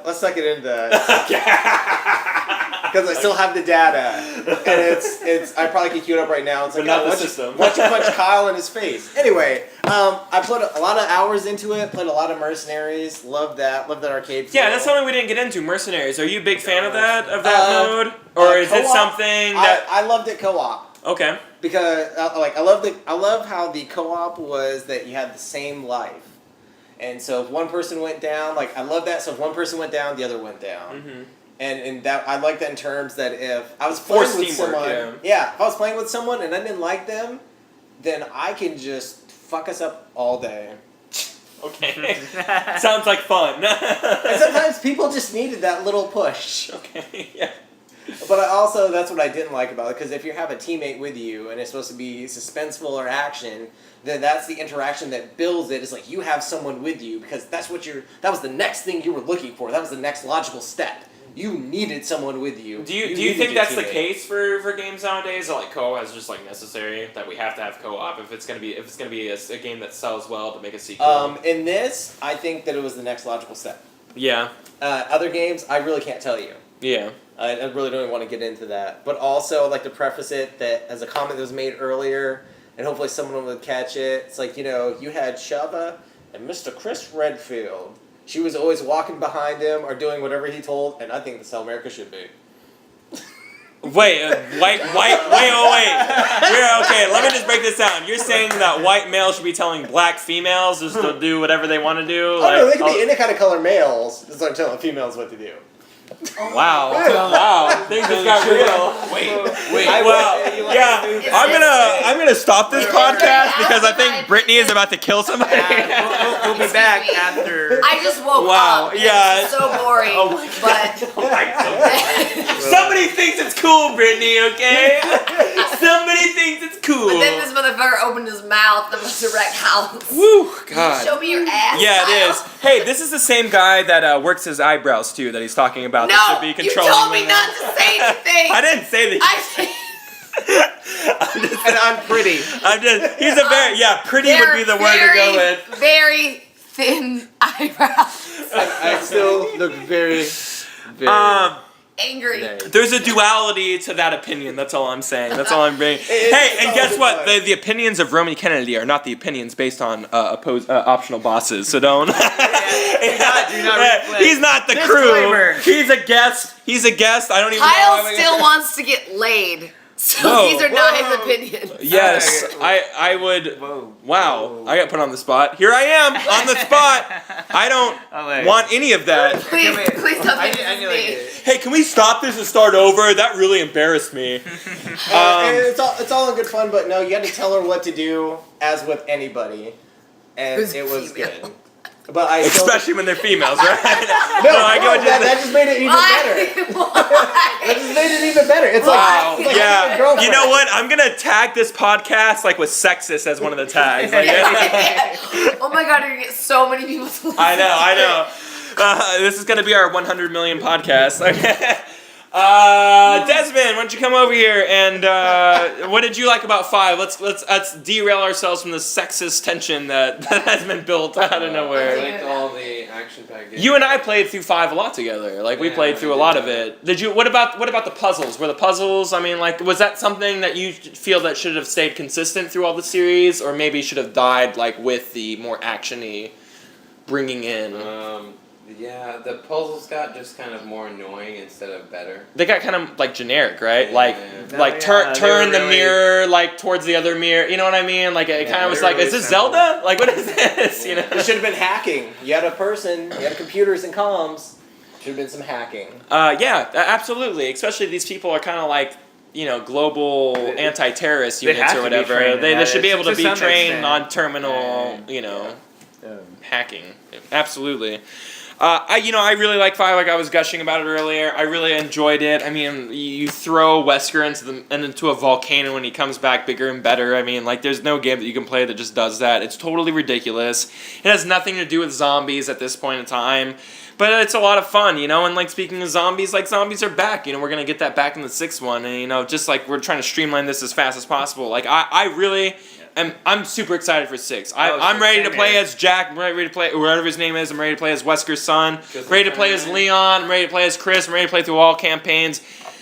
Let's not get into that. Because I still have the data, and it's. I probably could queue it up right now. It's like, not the system. Why don't you punch Kyle in his face? Anyway, I put a lot of hours into it. Played a lot of Mercenaries. Loved that. Loved that arcade. Yeah, that's something we didn't get into. Mercenaries. Are you a big fan of that mode, or is it something that I loved it co-op? Okay. Because I love how the co-op was that you had the same life. And so if one person went down, like I love that. So if one person went down, the other went down. Mm-hmm. And that I like that in terms that if I was playing with someone, if I was playing with someone and I didn't like them, then I can just fuck us up all day. Okay. Sounds like fun. And sometimes people just needed that little push. Okay. Yeah. But that's what I didn't like about it, because if you have a teammate with you and it's supposed to be suspenseful or action, then that's the interaction that builds it. It's like you have someone with you, because that was the next thing you were looking for. That was the next logical step. You needed someone with you. Do you think that's the case for games nowadays? Or like co-op is just like necessary that we have to have co-op if it's gonna be a game that sells well to make a sequel? In this, I think that it was the next logical step. Yeah. Other games, I really can't tell you. Yeah. I really don't even want to get into that. But also, I'd like to preface it that as a comment that was made earlier, and hopefully someone would catch it, it's like, you had Shava and Mr. Chris Redfield. She was always walking behind him or doing whatever he told, and I think that's how America should be. Wait, wait. Okay, let me just break this down. You're saying that white males should be telling black females just to do whatever they want to do? Oh, no, they can be any kind of color males, just like telling females what to do. Wow. Things just got real. Wait. I'm gonna stop this podcast because I think Britney is about to kill somebody. We'll be back after. I just woke up. Yeah. It's so boring. Oh my God. Somebody thinks it's cool, Britney. Okay. Somebody thinks it's cool. But then this motherfucker opened his mouth and was direct house. Woo, God. Show me your ass. Yeah, it is. Hey, this is the same guy that works his eyebrows too. That he's talking about. No, that should be you controlling told me women. not to say anything. I didn't say that. And I'm pretty. He's a pretty would be the word to go with. Very thin eyebrows. I still look very Angry. There's a duality to that opinion. That's all I'm saying. That's all I'm bringing. Hey, and guess what? The opinions of Romey Kennedy are not the opinions based on optional bosses. So don't. do not He's not the Disclaimer. crew. He's a guest. I don't even Kyle know. still wants to get laid. So Whoa. these are not his opinions. Yes, I would. Whoa. Wow, I got put on the spot. Here I am on the spot. I don't want any of that. Please tell me this is me. Hey, can we stop this and start over? That really embarrassed me. And it's all in good fun, but no, you had to tell her what to do, as with anybody, and Who's it was female? good. But Especially when they're females, right? that just made it even better. That just made it even better. It's Wow. like Yeah. girlfriend. You know what? I'm gonna tag this podcast like with sexist as one of the tags. Like, Oh my God, you're gonna get so many people to listen. I know. This is gonna be our 100 million podcast. Okay. Desmond, why don't you come over here and what did you like about 5? Let's derail ourselves from the sexist tension that has been built out of nowhere. I liked all the action package. You and I played through 5 a lot together. Like we played through a lot of it. Did you? What about the puzzles? Were the puzzles? I mean, like, was that something that you feel that should have stayed consistent through all the series, or maybe should have died like with the more actiony bringing in? Yeah, the puzzles got just kind of more annoying instead of better. They got kind of like generic, right? Yeah. Turn the mirror like towards the other mirror. You know what I mean? Like it kind of was like, really is this simple. Zelda? Like what is this? You know? It should have been hacking. You had a person, you had computers and comms. Should have been some hacking. Absolutely. Especially these people are kind of like, you know, global anti-terrorist units or whatever. They should be able to be trained on terminal, hacking. Absolutely. I really like 5. Like I was gushing about it earlier. I really enjoyed it. I mean, you throw Wesker into a volcano and he comes back bigger and better. I mean, like there's no game that you can play that just does that. It's totally ridiculous. It has nothing to do with zombies at this point in time. But it's a lot of fun, and like speaking of zombies, like zombies are back, we're going to get that back in the 6th one, and just like we're trying to streamline this as fast as possible. Like I really I'm super excited for 6. I'm ready to play as Jack, I'm ready to play whatever his name is, I'm ready to play as Wesker's son, ready to play as Leon, I'm ready to play as Chris, I'm ready to play through all campaigns.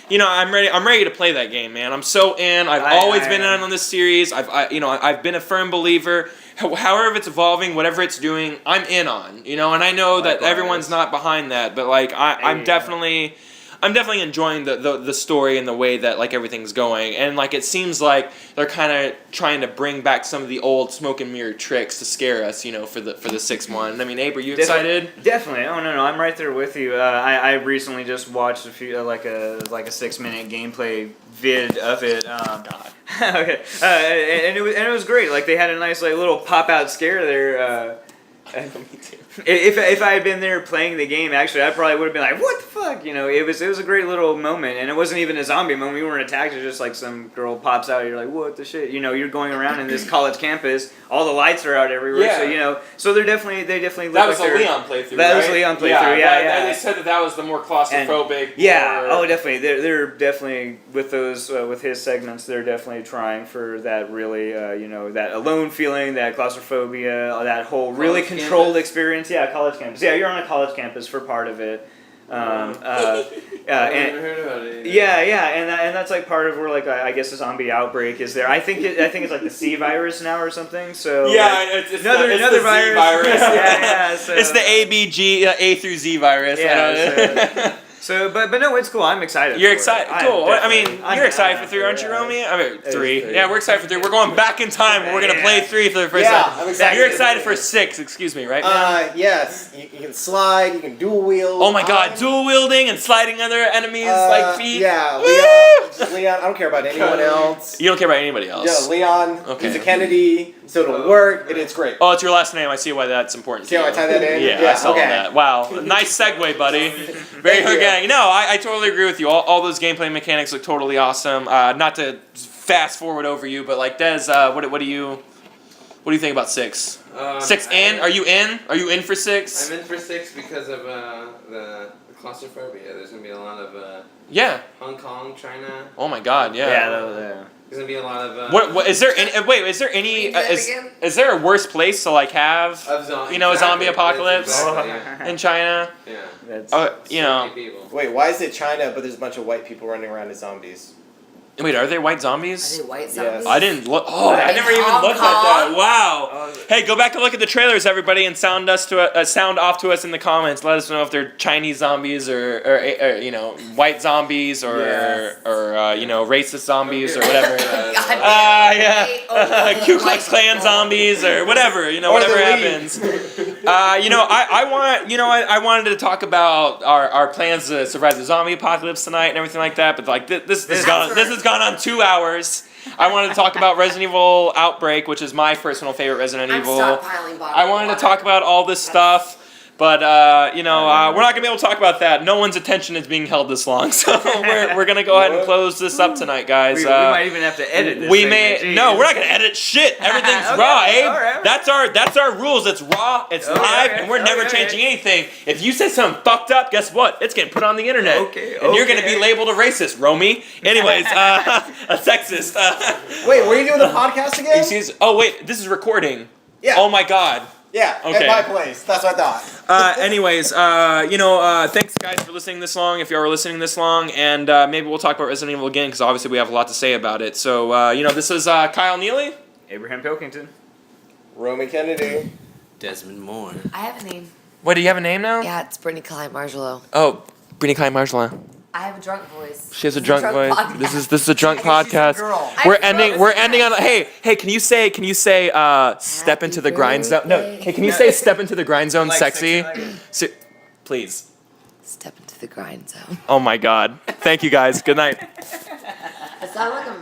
I'm ready to play that game, man. I'm so in. I've always been in on this series. I've been a firm believer. However it's evolving, whatever it's doing, I'm in on. And I know that everyone's not behind that, but like I'm definitely enjoying the story and the way that like everything's going, and like it seems like they're kind of trying to bring back some of the old smoke and mirror tricks to scare us, for the 6th one. I mean, Abe, are you excited? Definitely. Oh no, I'm right there with you. I recently just watched a few like a 6-minute gameplay vid of it. God. Okay. And it was great. Like they had a nice like little pop out scare there. Me too. If I had been there playing the game, actually, I probably would have been like, "What the fuck?" It was a great little moment, and it wasn't even a zombie moment. We weren't attacked. It's just like some girl pops out. You're like, "What the shit?" You're going around in this college campus. All the lights are out everywhere. Yeah. So they definitely look That was like a Leon playthrough. That right? was a Leon playthrough. Yeah. They said that was the more claustrophobic. Definitely. They're definitely with those with his segments. They're definitely trying for that really that alone feeling, that claustrophobia, that whole really controlled experience. Yeah, college campus. Yeah, you're on a college campus for part of it. I never heard about it. And that's like part of where like I guess the zombie outbreak is there. I think it's like the C virus now or something. So it's another the virus. Z virus. Yeah. So, it's the A through Z virus. Yeah. So, but no, it's cool. I'm excited. You're for excited. It. Cool. I mean, I'm you're excited for down 3, aren't you, yeah. Romey? I mean, It is 3. 3. Yeah, we're excited for 3. We're going back in time. And we're gonna play 3 for the first Yeah, time. I'm excited. You're excited for 6. Excuse me, right? Man? Yes. You can slide. You can dual wield. Oh my God, dual wielding and sliding other enemies like feet. Yeah, Woo! Leon. Just Leon. I don't care about anyone else. You don't care about anybody else. Yeah, Leon. Okay. He's a Kennedy, so it'll work, and it's great. Oh, it's your last name. I see why that's important. See how I tie that in? Yeah, I saw okay. that. Wow, nice segue, buddy. Very organic. No, I totally agree with you. All those gameplay mechanics look totally awesome. Not to fast forward over you, but like Dez, what do you think about 6? 6 in? Are you in? Are you in for 6? I'm in for 6 because of the claustrophobia. There's gonna be a lot of Yeah. Hong Kong, China. Oh my God. Yeah. Yeah. There's gonna be a lot of What is there any? Wait, is there any? Is there a worse place to like have? of You know, a zombie apocalypse? Exactly, yeah. In China? Yeah. That's, You So know. many people. Wait, why is it China, but there's a bunch of white people running around as zombies? Wait, are they white Are zombies? they white Yes. zombies? I didn't look. Oh, I In never even Hong looked at that. Kong? Wow. Hey, go back and look at the trailers, everybody, and sound off to us in the comments. Let us know if they're Chinese zombies or you know, white zombies or Yes. or you know, racist zombies or whatever. God Yeah. Ku Klux Klan zombies or whatever. You know, Or whatever the happens. You know, I wanted to talk about our plans to survive the zombie apocalypse tonight and everything like that. But like this has gone on 2 hours. I wanted to talk about Resident Evil Outbreak, which is my personal favorite Resident I'm Evil. stockpiling bottles I wanted to of talk about all this stuff. But you know, we're not gonna be able to talk about that. No one's attention is being held this long, so we're gonna go ahead and close this up tonight, guys. we might even have to edit this. We segment, may geez. no, we're not gonna edit shit. Everything's Okay, raw, Abe. all right. That's our rules. It's raw. It's Okay, live, okay, and we're never okay. changing anything. If you say something fucked up, guess what? It's getting put on the internet. Okay, and you're gonna okay. be labeled a racist, Romey. Anyways, a sexist. Wait, were you doing the podcast again? Oh wait, this is recording. Yeah. Oh my God. Yeah, Okay. at my place. That's what I thought. Anyways, you know, thanks guys for listening this long. If you are listening this long, and maybe we'll talk about Resident Evil again because obviously we have a lot to say about it. So, you know, this is Kyle Neely. Abraham Pilkington. Romy Kennedy. Desmond Moore. I have a name. Wait, do you have a name now? Yeah, it's Brittany Klein Marshall. Oh, Britney Kai Marshall. I have a drunk voice. She has a This is drunk voice. podcast. This is a drunk podcast. Girl. I We're just ending. wrote We're this ending on. down. Hey, can you say step into the grind zone? No, birthday. hey, can you say step into the grind zone, Like sexy? sexy Please. Step into the grind zone. Oh my God. Thank you guys. Good night. I sound like a